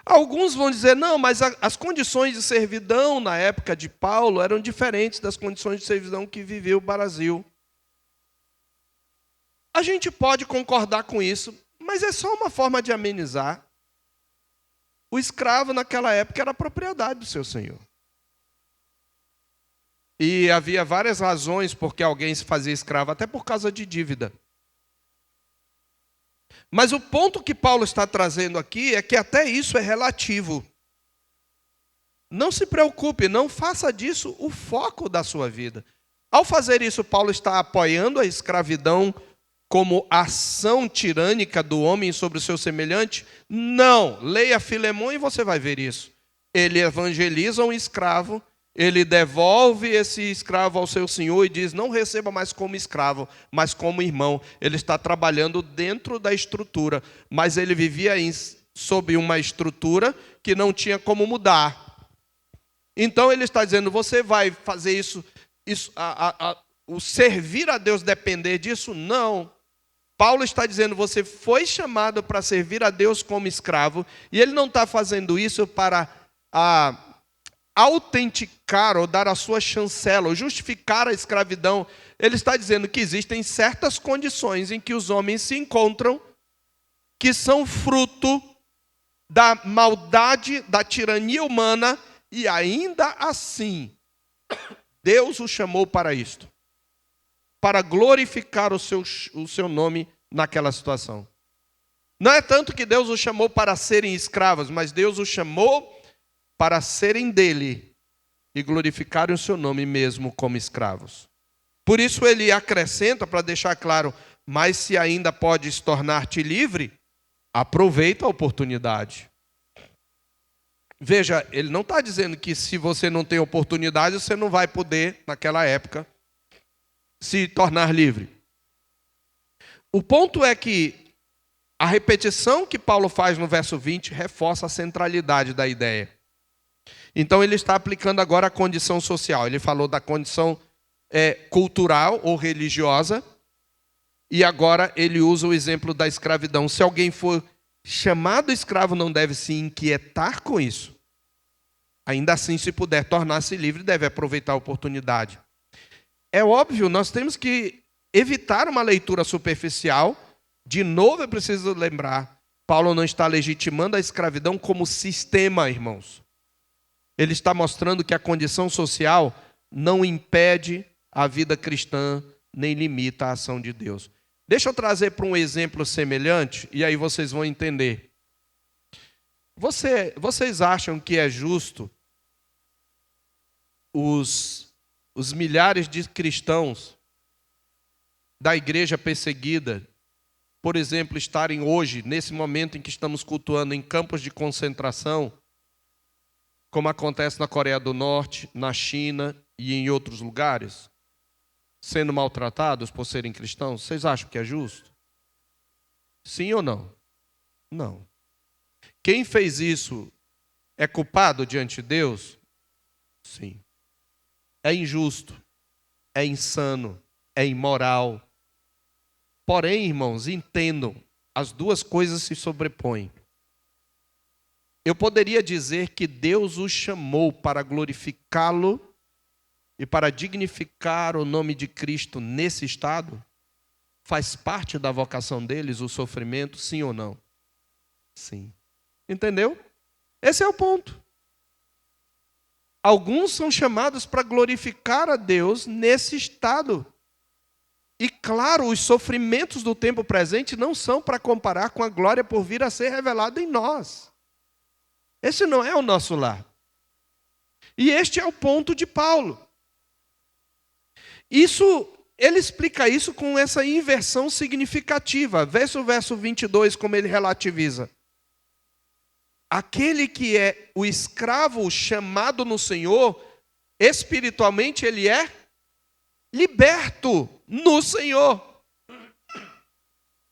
Alguns vão dizer, não, mas as condições de servidão na época de Paulo eram diferentes das condições de servidão que viveu o Brasil. A gente pode concordar com isso, mas é só uma forma de amenizar. O escravo naquela época era a propriedade do seu senhor. E havia várias razões por que alguém se fazia escravo, até por causa de dívida. Mas o ponto que Paulo está trazendo aqui é que até isso é relativo. Não se preocupe, não faça disso o foco da sua vida. Ao fazer isso, Paulo está apoiando a escravidão como ação tirânica do homem sobre o seu semelhante? Não. Leia Filemão e você vai ver isso. Ele evangeliza um escravo, ele devolve esse escravo ao seu senhor e diz, não receba mais como escravo, mas como irmão. Ele está trabalhando dentro da estrutura, mas ele vivia sob uma estrutura que não tinha como mudar. Então ele está dizendo, você vai fazer o servir a Deus depender disso? Não. Paulo está dizendo, você foi chamado para servir a Deus como escravo, e ele não está fazendo isso para autenticar ou dar a sua chancela, ou justificar a escravidão. Ele está dizendo que existem certas condições em que os homens se encontram, que são fruto da maldade, da tirania humana, e ainda assim, Deus o chamou para isto, para glorificar o seu nome naquela situação. Não é tanto que Deus o chamou para serem escravos, mas Deus o chamou para serem dele e glorificarem o seu nome mesmo como escravos. Por isso ele acrescenta, para deixar claro, mas se ainda podes tornar-te livre, aproveita a oportunidade. Veja, ele não está dizendo que se você não tem oportunidade, você não vai poder, naquela época, se tornar livre. O ponto é que a repetição que Paulo faz no verso 20 reforça a centralidade da ideia. Então ele está aplicando agora a condição social. Ele falou da condição cultural ou religiosa, e agora ele usa o exemplo da escravidão. Se alguém for chamado escravo, não deve se inquietar com isso. Ainda assim, se puder tornar-se livre, deve aproveitar a oportunidade. É óbvio, nós temos que evitar uma leitura superficial De novo, eu preciso lembrar, Paulo não está legitimando a escravidão como sistema, irmãos. Ele está mostrando que a condição social não impede a vida cristã, nem limita a ação de Deus. Deixa eu trazer para um exemplo semelhante, e aí vocês vão entender. Vocês acham que é justo os milhares de cristãos da igreja perseguida, por exemplo, estarem hoje, nesse momento em que estamos cultuando, em campos de concentração, como acontece na Coreia do Norte, na China e em outros lugares, sendo maltratados por serem cristãos? Vocês acham que é justo? Sim ou não? Não. Quem fez isso é culpado diante de Deus? Sim. É injusto, é insano, é imoral. Porém, irmãos, entendam, as duas coisas se sobrepõem. Eu poderia dizer que Deus os chamou para glorificá-lo e para dignificar o nome de Cristo nesse estado? Faz parte da vocação deles o sofrimento, sim ou não? Sim. Entendeu? Esse é o ponto. Alguns são chamados para glorificar a Deus nesse estado. E claro, os sofrimentos do tempo presente não são para comparar com a glória por vir a ser revelada em nós. Esse não é o nosso lar. E este é o ponto de Paulo. Ele explica isso com essa inversão significativa. Veja o verso 22, como ele relativiza. Aquele que é o escravo chamado no Senhor, espiritualmente ele é liberto no Senhor.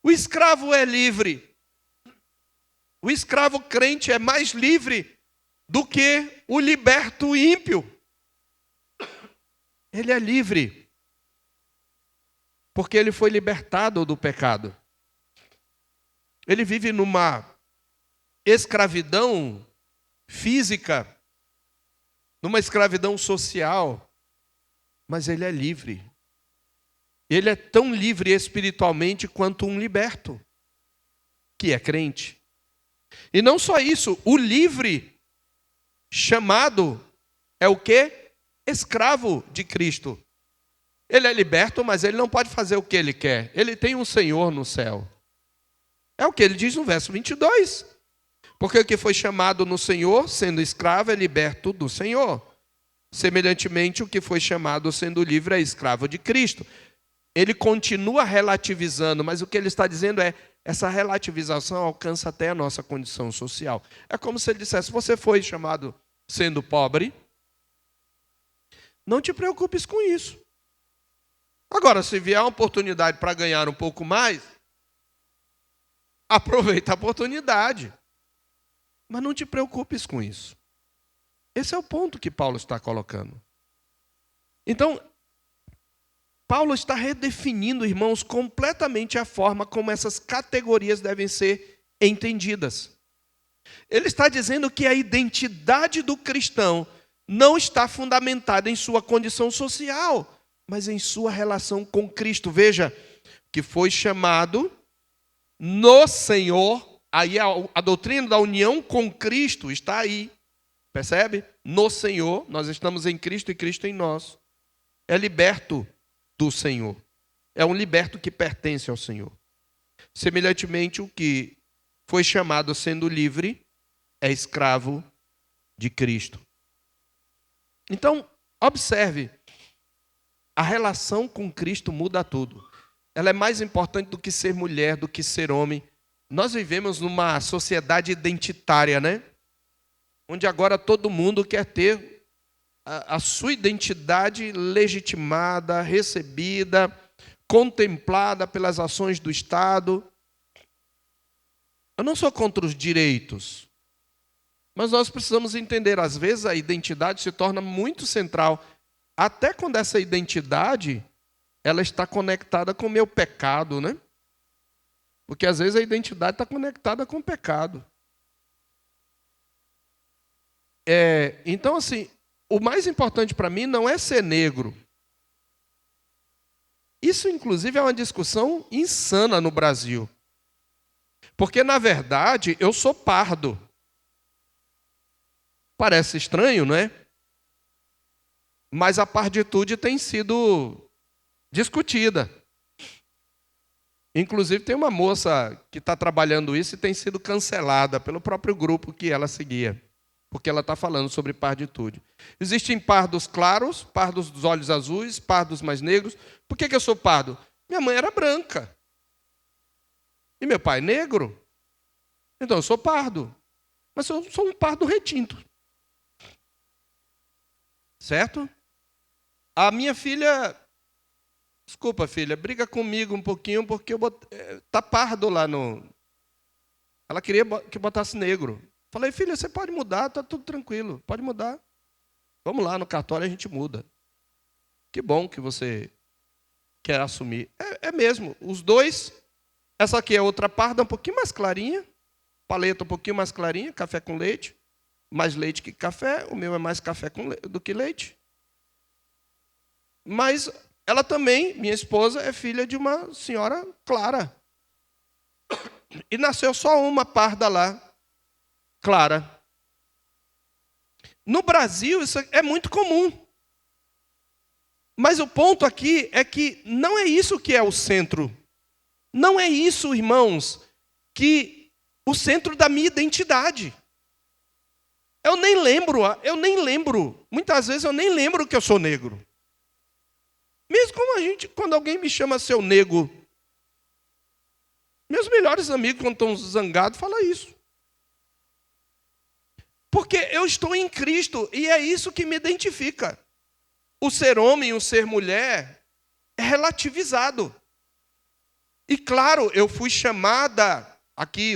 O escravo é livre. O escravo crente é mais livre do que o liberto ímpio. Ele é livre, porque ele foi libertado do pecado. Ele vive numa escravidão física, numa escravidão social, mas ele é livre. Ele é tão livre espiritualmente quanto um liberto, que é crente. E não só isso, o livre chamado é o quê? Escravo de Cristo. Ele é liberto, mas ele não pode fazer o que ele quer. Ele tem um Senhor no céu. É o que ele diz no verso 22. Porque o que foi chamado no Senhor, sendo escravo, é liberto do Senhor. Semelhantemente, o que foi chamado sendo livre é escravo de Cristo. Ele continua relativizando, mas o que ele está dizendo é, essa relativização alcança até a nossa condição social. É como se ele dissesse, você foi chamado sendo pobre, não te preocupes com isso. Agora, se vier uma oportunidade para ganhar um pouco mais, aproveita a oportunidade. Mas não te preocupes com isso. Esse é o ponto que Paulo está colocando. Então, Paulo está redefinindo, irmãos, completamente a forma como essas categorias devem ser entendidas. Ele está dizendo que a identidade do cristão não está fundamentada em sua condição social, mas em sua relação com Cristo. Veja, que foi chamado no Senhor. Aí a doutrina da união com Cristo está aí. Percebe? No Senhor, nós estamos em Cristo e Cristo em nós. É liberto do Senhor. É um liberto que pertence ao Senhor. Semelhantemente, o que foi chamado sendo livre é escravo de Cristo. Então, observe. A relação com Cristo muda tudo. Ela é mais importante do que ser mulher, do que ser homem. Nós vivemos numa sociedade identitária, né? Onde agora todo mundo quer ter a sua identidade legitimada, recebida, contemplada pelas ações do Estado. Eu não sou contra os direitos, mas nós precisamos entender, às vezes a identidade se torna muito central, até quando essa identidade ela está conectada com o meu pecado, né? Porque às vezes a identidade está conectada com o pecado. Então, assim, o mais importante para mim não é ser negro. Isso, inclusive, é uma discussão insana no Brasil. Porque, na verdade, eu sou pardo. Parece estranho, não é? Mas a parditude tem sido discutida. Inclusive, tem uma moça que está trabalhando isso e tem sido cancelada pelo próprio grupo que ela seguia, porque ela está falando sobre parditude. Existem pardos claros, pardos dos olhos azuis, pardos mais negros. Por que eu sou pardo? Minha mãe era branca. E meu pai negro. Então eu sou pardo. Mas eu sou um pardo retinto. Certo? A minha filha... Desculpa, filha, briga comigo um pouquinho, porque tá pardo lá no... Ela queria que botasse negro. Falei, filha, você pode mudar, tá tudo tranquilo, pode mudar. Vamos lá, no cartório a gente muda. Que bom que você quer assumir. É mesmo, os dois. Essa aqui é outra parda, um pouquinho mais clarinha. Paleta um pouquinho mais clarinha, café com leite. Mais leite que café, o meu é mais café do que leite. Mas... ela também, minha esposa, é filha de uma senhora clara. E nasceu só uma parda lá, clara. No Brasil, isso é muito comum. Mas o ponto aqui é que não é isso que é o centro. Não é isso, irmãos, que o centro da minha identidade. Eu nem lembro. Muitas vezes eu nem lembro que eu sou negro. Mesmo quando alguém me chama seu nego, meus melhores amigos, quando estão zangados, falam isso. Porque eu estou em Cristo e é isso que me identifica. O ser homem e o ser mulher é relativizado. E claro, eu fui chamada, aqui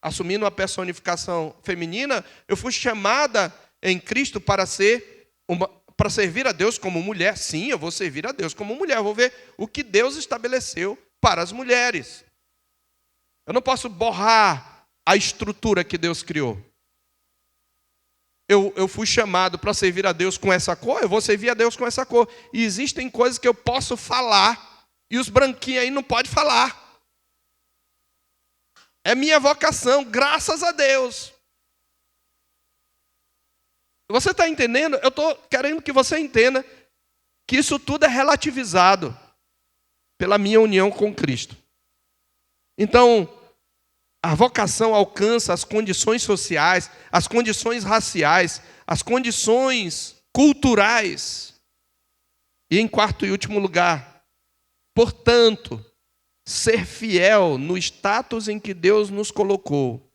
assumindo a personificação feminina, eu fui chamada em Cristo para servir a Deus como mulher. Sim, eu vou servir a Deus como mulher. Eu vou ver o que Deus estabeleceu para as mulheres. Eu não posso borrar a estrutura que Deus criou. Eu fui chamado para servir a Deus com essa cor, eu vou servir a Deus com essa cor. E existem coisas que eu posso falar, e os branquinhos aí não podem falar. É minha vocação, graças a Deus. Você está entendendo? Eu estou querendo que você entenda que isso tudo é relativizado pela minha união com Cristo. Então, a vocação alcança as condições sociais, as condições raciais, as condições culturais. E em quarto e último lugar, portanto, ser fiel no status em que Deus nos colocou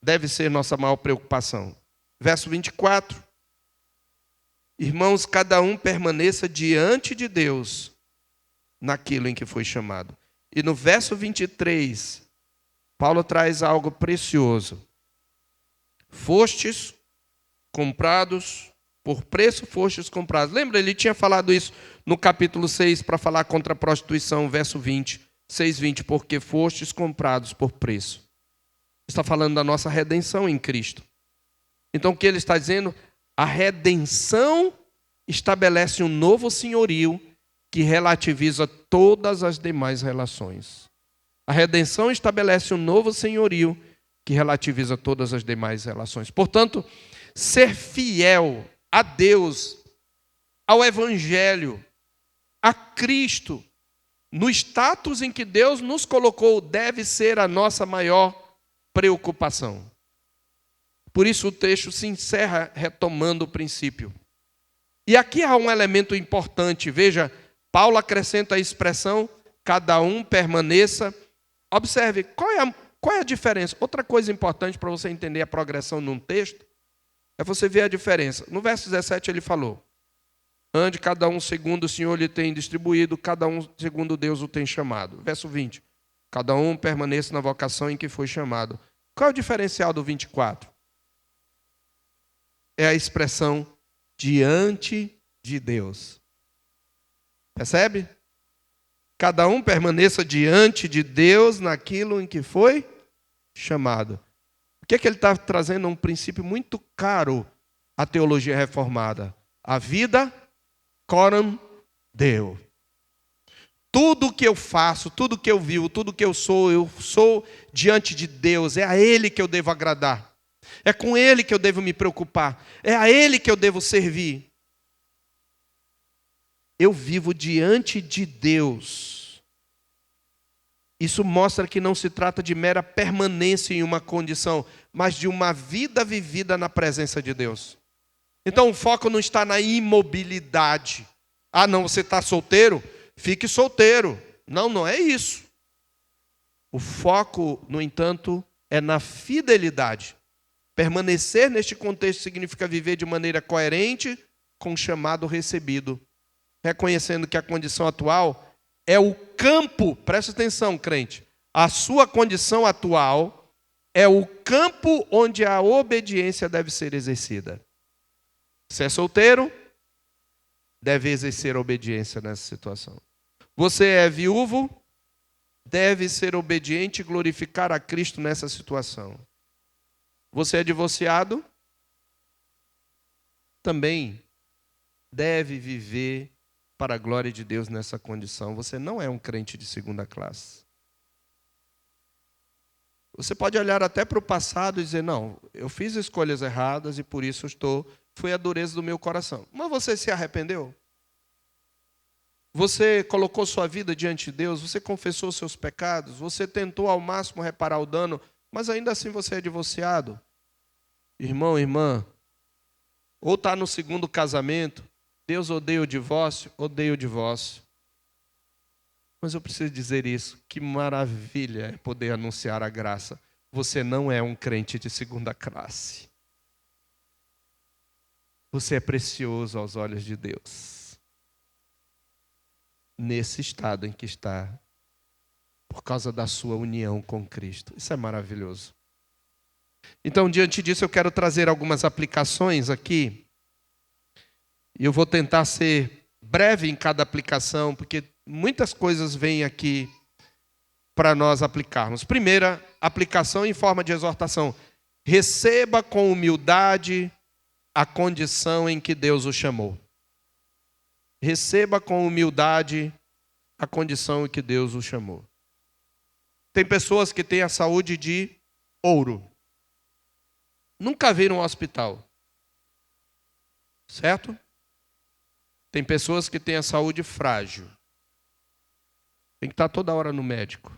deve ser nossa maior preocupação. Verso 24. Irmãos, cada um permaneça diante de Deus naquilo em que foi chamado. E no verso 23, Paulo traz algo precioso. Fostes comprados, por preço fostes comprados. Lembra, ele tinha falado isso no capítulo 6, para falar contra a prostituição, verso 20. 6:20, porque fostes comprados por preço. Está falando da nossa redenção em Cristo. Então o que ele está dizendo? A redenção estabelece um novo senhorio que relativiza todas as demais relações. A redenção estabelece um novo senhorio que relativiza todas as demais relações. Portanto, ser fiel a Deus, ao Evangelho, a Cristo, no status em que Deus nos colocou, deve ser a nossa maior preocupação. Por isso o texto se encerra retomando o princípio. E aqui há um elemento importante, veja, Paulo acrescenta a expressão, cada um permaneça. Observe, qual é a diferença? Outra coisa importante para você entender a progressão num texto, é você ver a diferença. No verso 17 ele falou, ande cada um segundo o Senhor lhe tem distribuído, cada um segundo Deus o tem chamado. Verso 20, cada um permaneça na vocação em que foi chamado. Qual é o diferencial do 24? É a expressão diante de Deus. Percebe? Cada um permaneça diante de Deus naquilo em que foi chamado. O que é que ele está trazendo? Um princípio muito caro à teologia reformada. A vida coram Deo. Tudo que eu faço, tudo que eu vivo, tudo que eu sou diante de Deus. É a Ele que eu devo agradar. É com Ele que eu devo me preocupar. É a Ele que eu devo servir. Eu vivo diante de Deus. Isso mostra que não se trata de mera permanência em uma condição, mas de uma vida vivida na presença de Deus. Então o foco não está na imobilidade. Ah, não, você está solteiro? Fique solteiro. Não, não é isso. O foco, no entanto, é na fidelidade. Permanecer neste contexto significa viver de maneira coerente com o chamado recebido, reconhecendo que a condição atual é o campo, presta atenção, crente, a sua condição atual é o campo onde a obediência deve ser exercida. Se é solteiro, deve exercer obediência nessa situação. Você é viúvo, deve ser obediente e glorificar a Cristo nessa situação. Você é divorciado, também deve viver para a glória de Deus nessa condição. Você não é um crente de segunda classe. Você pode olhar até para o passado e dizer, não, eu fiz escolhas erradas e por isso foi a dureza do meu coração. Mas você se arrependeu? Você colocou sua vida diante de Deus, você confessou seus pecados, você tentou ao máximo reparar o dano, mas ainda assim você é divorciado. Irmão, irmã, ou está no segundo casamento, Deus odeia o divórcio, odeia o divórcio. Mas eu preciso dizer isso, que maravilha é poder anunciar a graça. Você não é um crente de segunda classe. Você é precioso aos olhos de Deus. Nesse estado em que está, por causa da sua união com Cristo. Isso é maravilhoso. Então, diante disso, eu quero trazer algumas aplicações aqui. E eu vou tentar ser breve em cada aplicação, porque muitas coisas vêm aqui para nós aplicarmos. Primeira aplicação em forma de exortação. Receba com humildade a condição em que Deus o chamou. Receba com humildade a condição em que Deus o chamou. Tem pessoas que têm a saúde de ouro. Nunca viram um hospital. Certo? Tem pessoas que têm a saúde frágil. Tem que estar toda hora no médico.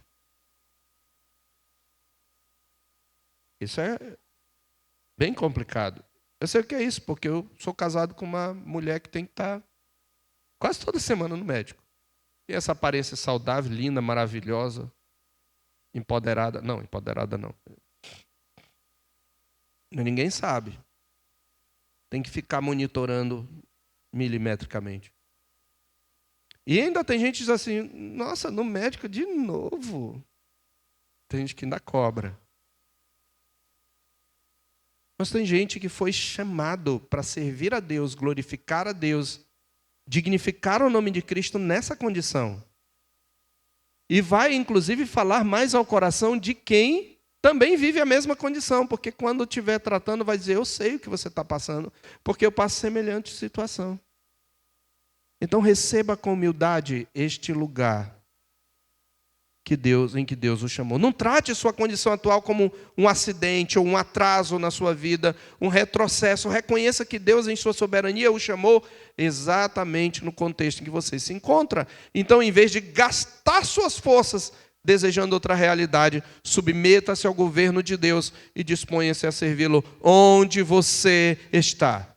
Isso é bem complicado. Eu sei o que é isso, porque eu sou casado com uma mulher que tem que estar quase toda semana no médico. E essa aparência saudável, linda, maravilhosa, empoderada. Não, empoderada não. Ninguém sabe. Tem que ficar monitorando milimetricamente. E ainda tem gente que diz assim, nossa, no médico de novo. Tem gente que ainda cobra. Mas tem gente que foi chamado para servir a Deus, glorificar a Deus, dignificar o nome de Cristo nessa condição. E vai, inclusive, falar mais ao coração de quem também vive a mesma condição, porque quando estiver tratando vai dizer, eu sei o que você está passando, porque eu passo semelhante situação. Então receba com humildade este lugar em que Deus o chamou. Não trate sua condição atual como um acidente ou um atraso na sua vida, um retrocesso. Reconheça que Deus, em sua soberania, o chamou exatamente no contexto em que você se encontra. Então, em vez de gastar suas forças desejando outra realidade, submeta-se ao governo de Deus e disponha-se a servi-lo onde você está.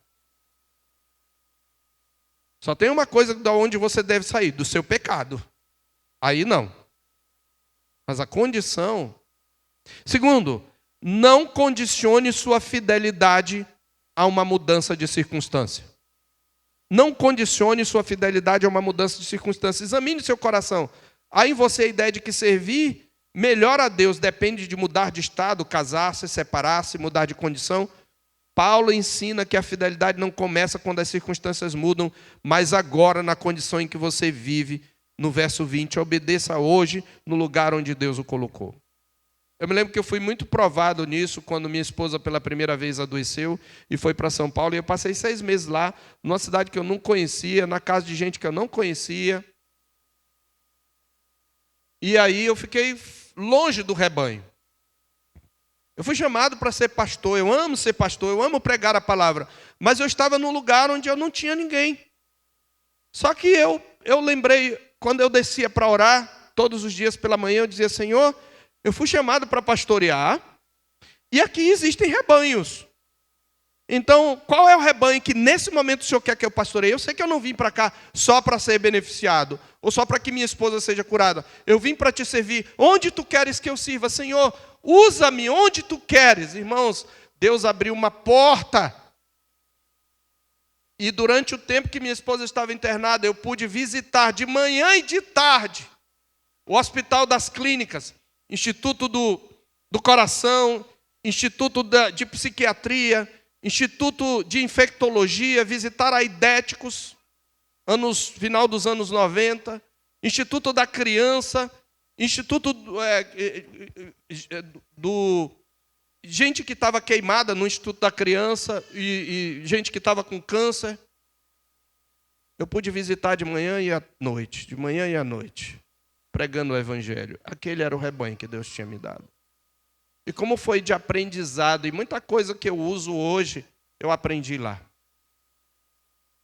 Só tem uma coisa de onde você deve sair, do seu pecado. Aí não. Mas a condição... Segundo, não condicione sua fidelidade a uma mudança de circunstância. Não condicione sua fidelidade a uma mudança de circunstância. Examine seu coração. Há em você a ideia de que servir melhor a Deus depende de mudar de estado, casar-se, separar-se, mudar de condição. Paulo ensina que a fidelidade não começa quando as circunstâncias mudam, mas agora na condição em que você vive. No verso 20, obedeça hoje no lugar onde Deus o colocou. Eu me lembro que eu fui muito provado nisso quando minha esposa pela primeira vez adoeceu e foi para São Paulo. E eu passei 6 meses lá, numa cidade que eu não conhecia, na casa de gente que eu não conhecia. E aí eu fiquei longe do rebanho. Eu fui chamado para ser pastor, eu amo ser pastor, eu amo pregar a palavra, mas eu estava num lugar onde eu não tinha ninguém. Só que eu lembrei, quando eu descia para orar, todos os dias pela manhã, eu dizia: Senhor, eu fui chamado para pastorear, e aqui existem rebanhos. Então, qual é o rebanho que nesse momento o Senhor quer que eu pastoreie? Eu sei que eu não vim para cá só para ser beneficiado, ou só para que minha esposa seja curada. Eu vim para te servir. Onde tu queres que eu sirva? Senhor, usa-me onde tu queres. Irmãos, Deus abriu uma porta. E durante o tempo que minha esposa estava internada, eu pude visitar de manhã e de tarde o Hospital das Clínicas, Instituto do Coração, Instituto de Psiquiatria, Instituto de Infectologia, visitar aidéticos, final dos anos 90, Instituto da Criança, Instituto gente que estava queimada no Instituto da Criança e gente que estava com câncer. Eu pude visitar de manhã e à noite, pregando o Evangelho. Aquele era o rebanho que Deus tinha me dado. E como foi de aprendizado, e muita coisa que eu uso hoje, eu aprendi lá.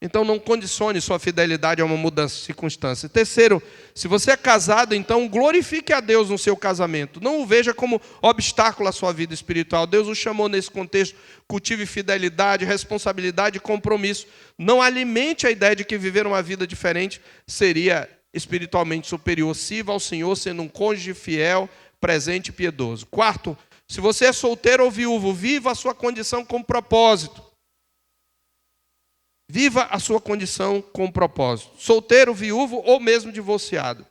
Então não condicione sua fidelidade a uma mudança de circunstância. Terceiro, se você é casado, então glorifique a Deus no seu casamento. Não o veja como obstáculo à sua vida espiritual. Deus o chamou nesse contexto, cultive fidelidade, responsabilidade e compromisso. Não alimente a ideia de que viver uma vida diferente seria espiritualmente superior. Sirva ao Senhor sendo um cônjuge fiel, presente e piedoso. Quarto, se você é solteiro ou viúvo, viva a sua condição com propósito. Viva a sua condição com propósito. Solteiro, viúvo ou mesmo divorciado.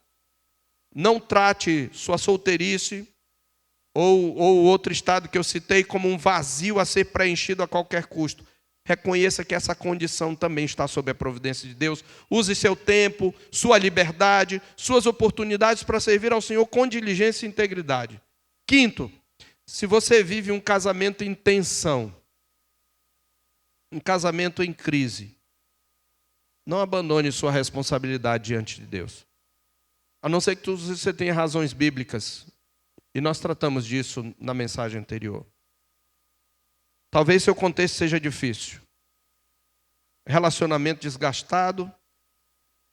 Não trate sua solteirice ou outro estado que eu citei como um vazio a ser preenchido a qualquer custo. Reconheça que essa condição também está sob a providência de Deus. Use seu tempo, sua liberdade, suas oportunidades para servir ao Senhor com diligência e integridade. Quinto, se você vive um casamento em tensão, um casamento em crise, não abandone sua responsabilidade diante de Deus. A não ser que você tenha razões bíblicas. E nós tratamos disso na mensagem anterior. Talvez seu contexto seja difícil. Relacionamento desgastado,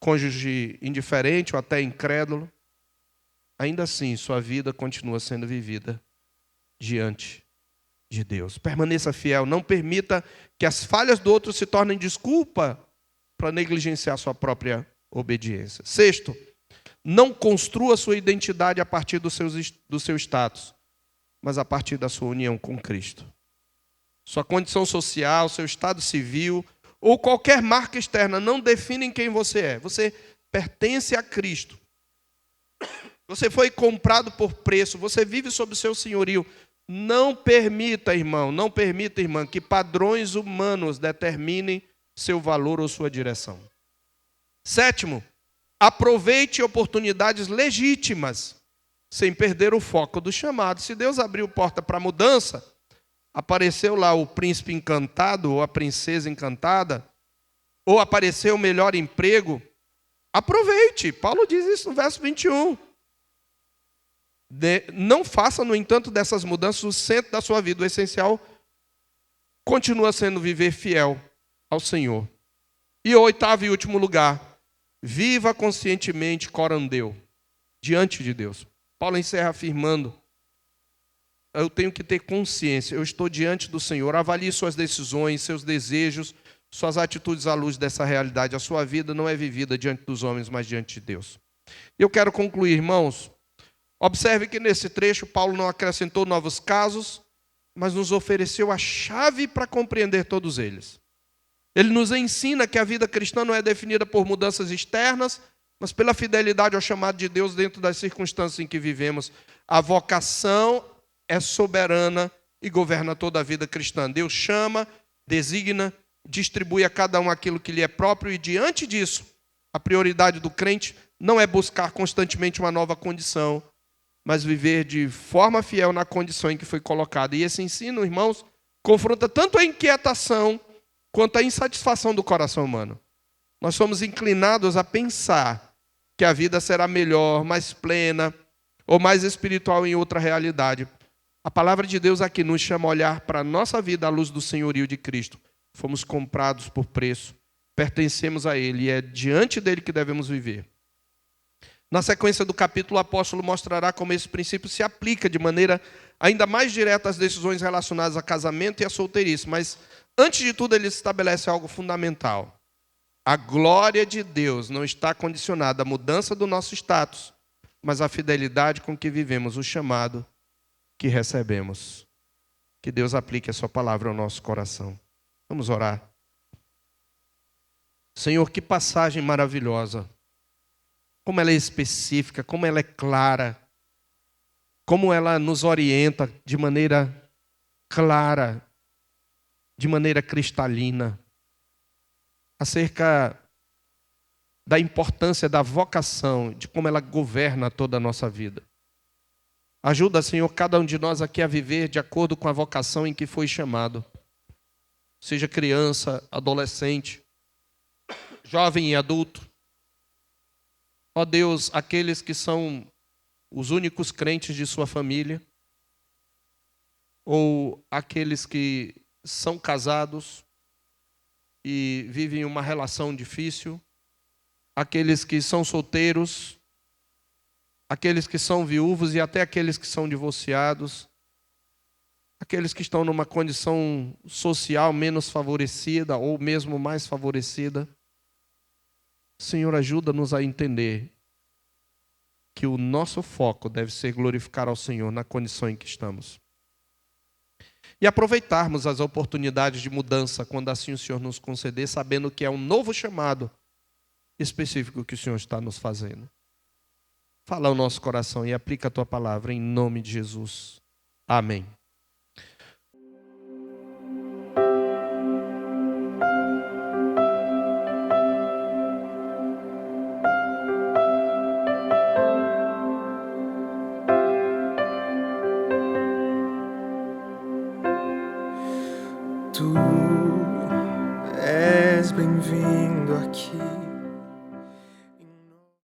cônjuge indiferente ou até incrédulo. Ainda assim, sua vida continua sendo vivida diante de Deus. Permaneça fiel. Não permita que as falhas do outro se tornem desculpa para negligenciar sua própria obediência. Sexto, não construa sua identidade a partir do seu status, mas a partir da sua união com Cristo. Sua condição social, seu estado civil ou qualquer marca externa não definem quem você é. Você pertence a Cristo. Você foi comprado por preço, você vive sob o seu senhorio. Não permita, irmão, não permita, irmã, que padrões humanos determinem seu valor ou sua direção. Sétimo, aproveite oportunidades legítimas, sem perder o foco do chamado. Se Deus abriu porta para mudança, apareceu lá o príncipe encantado ou a princesa encantada, ou apareceu o melhor emprego, aproveite. Paulo diz isso no verso 21. Não faça, no entanto, dessas mudanças o centro da sua vida. O essencial continua sendo viver fiel ao Senhor. E o oitavo e último lugar, viva conscientemente corandeu, diante de Deus. Paulo encerra afirmando: eu tenho que ter consciência, eu estou diante do Senhor. Avalie suas decisões, seus desejos, suas atitudes à luz dessa realidade. A sua vida não é vivida diante dos homens, mas diante de Deus. Eu quero concluir, irmãos. Observe que nesse trecho Paulo não acrescentou novos casos, mas nos ofereceu a chave para compreender todos eles. Ele nos ensina que a vida cristã não é definida por mudanças externas, mas pela fidelidade ao chamado de Deus dentro das circunstâncias em que vivemos. A vocação é soberana e governa toda a vida cristã. Deus chama, designa, distribui a cada um aquilo que lhe é próprio e, diante disso, a prioridade do crente não é buscar constantemente uma nova condição, mas viver de forma fiel na condição em que foi colocada. E esse ensino, irmãos, confronta tanto a inquietação quanto a insatisfação do coração humano. Nós somos inclinados a pensar que a vida será melhor, mais plena, ou mais espiritual em outra realidade. A palavra de Deus aqui nos chama a olhar para a nossa vida à luz do senhorio de Cristo. Fomos comprados por preço, pertencemos a Ele e é diante dele que devemos viver. Na sequência do capítulo, o apóstolo mostrará como esse princípio se aplica de maneira ainda mais direta às decisões relacionadas a casamento e a solteirice. Mas, antes de tudo, ele estabelece algo fundamental. A glória de Deus não está condicionada à mudança do nosso status, mas à fidelidade com que vivemos o chamado que recebemos. Que Deus aplique a sua palavra ao nosso coração. Vamos orar. Senhor, que passagem maravilhosa. Como ela é específica, como ela é clara, como ela nos orienta de maneira clara, de maneira cristalina, acerca da importância da vocação, de como ela governa toda a nossa vida. Ajuda, Senhor, cada um de nós aqui a viver de acordo com a vocação em que foi chamado. Seja criança, adolescente, jovem e adulto. Ó Deus, aqueles que são os únicos crentes de sua família, ou aqueles que são casados e vivem uma relação difícil, aqueles que são solteiros, aqueles que são viúvos e até aqueles que são divorciados, aqueles que estão numa condição social menos favorecida ou mesmo mais favorecida. Senhor, ajuda-nos a entender que o nosso foco deve ser glorificar ao Senhor na condição em que estamos. E aproveitarmos as oportunidades de mudança quando assim o Senhor nos conceder, sabendo que é um novo chamado específico que o Senhor está nos fazendo. Fala ao nosso coração e aplica a tua palavra em nome de Jesus. Amém. Tu és bem-vindo aqui.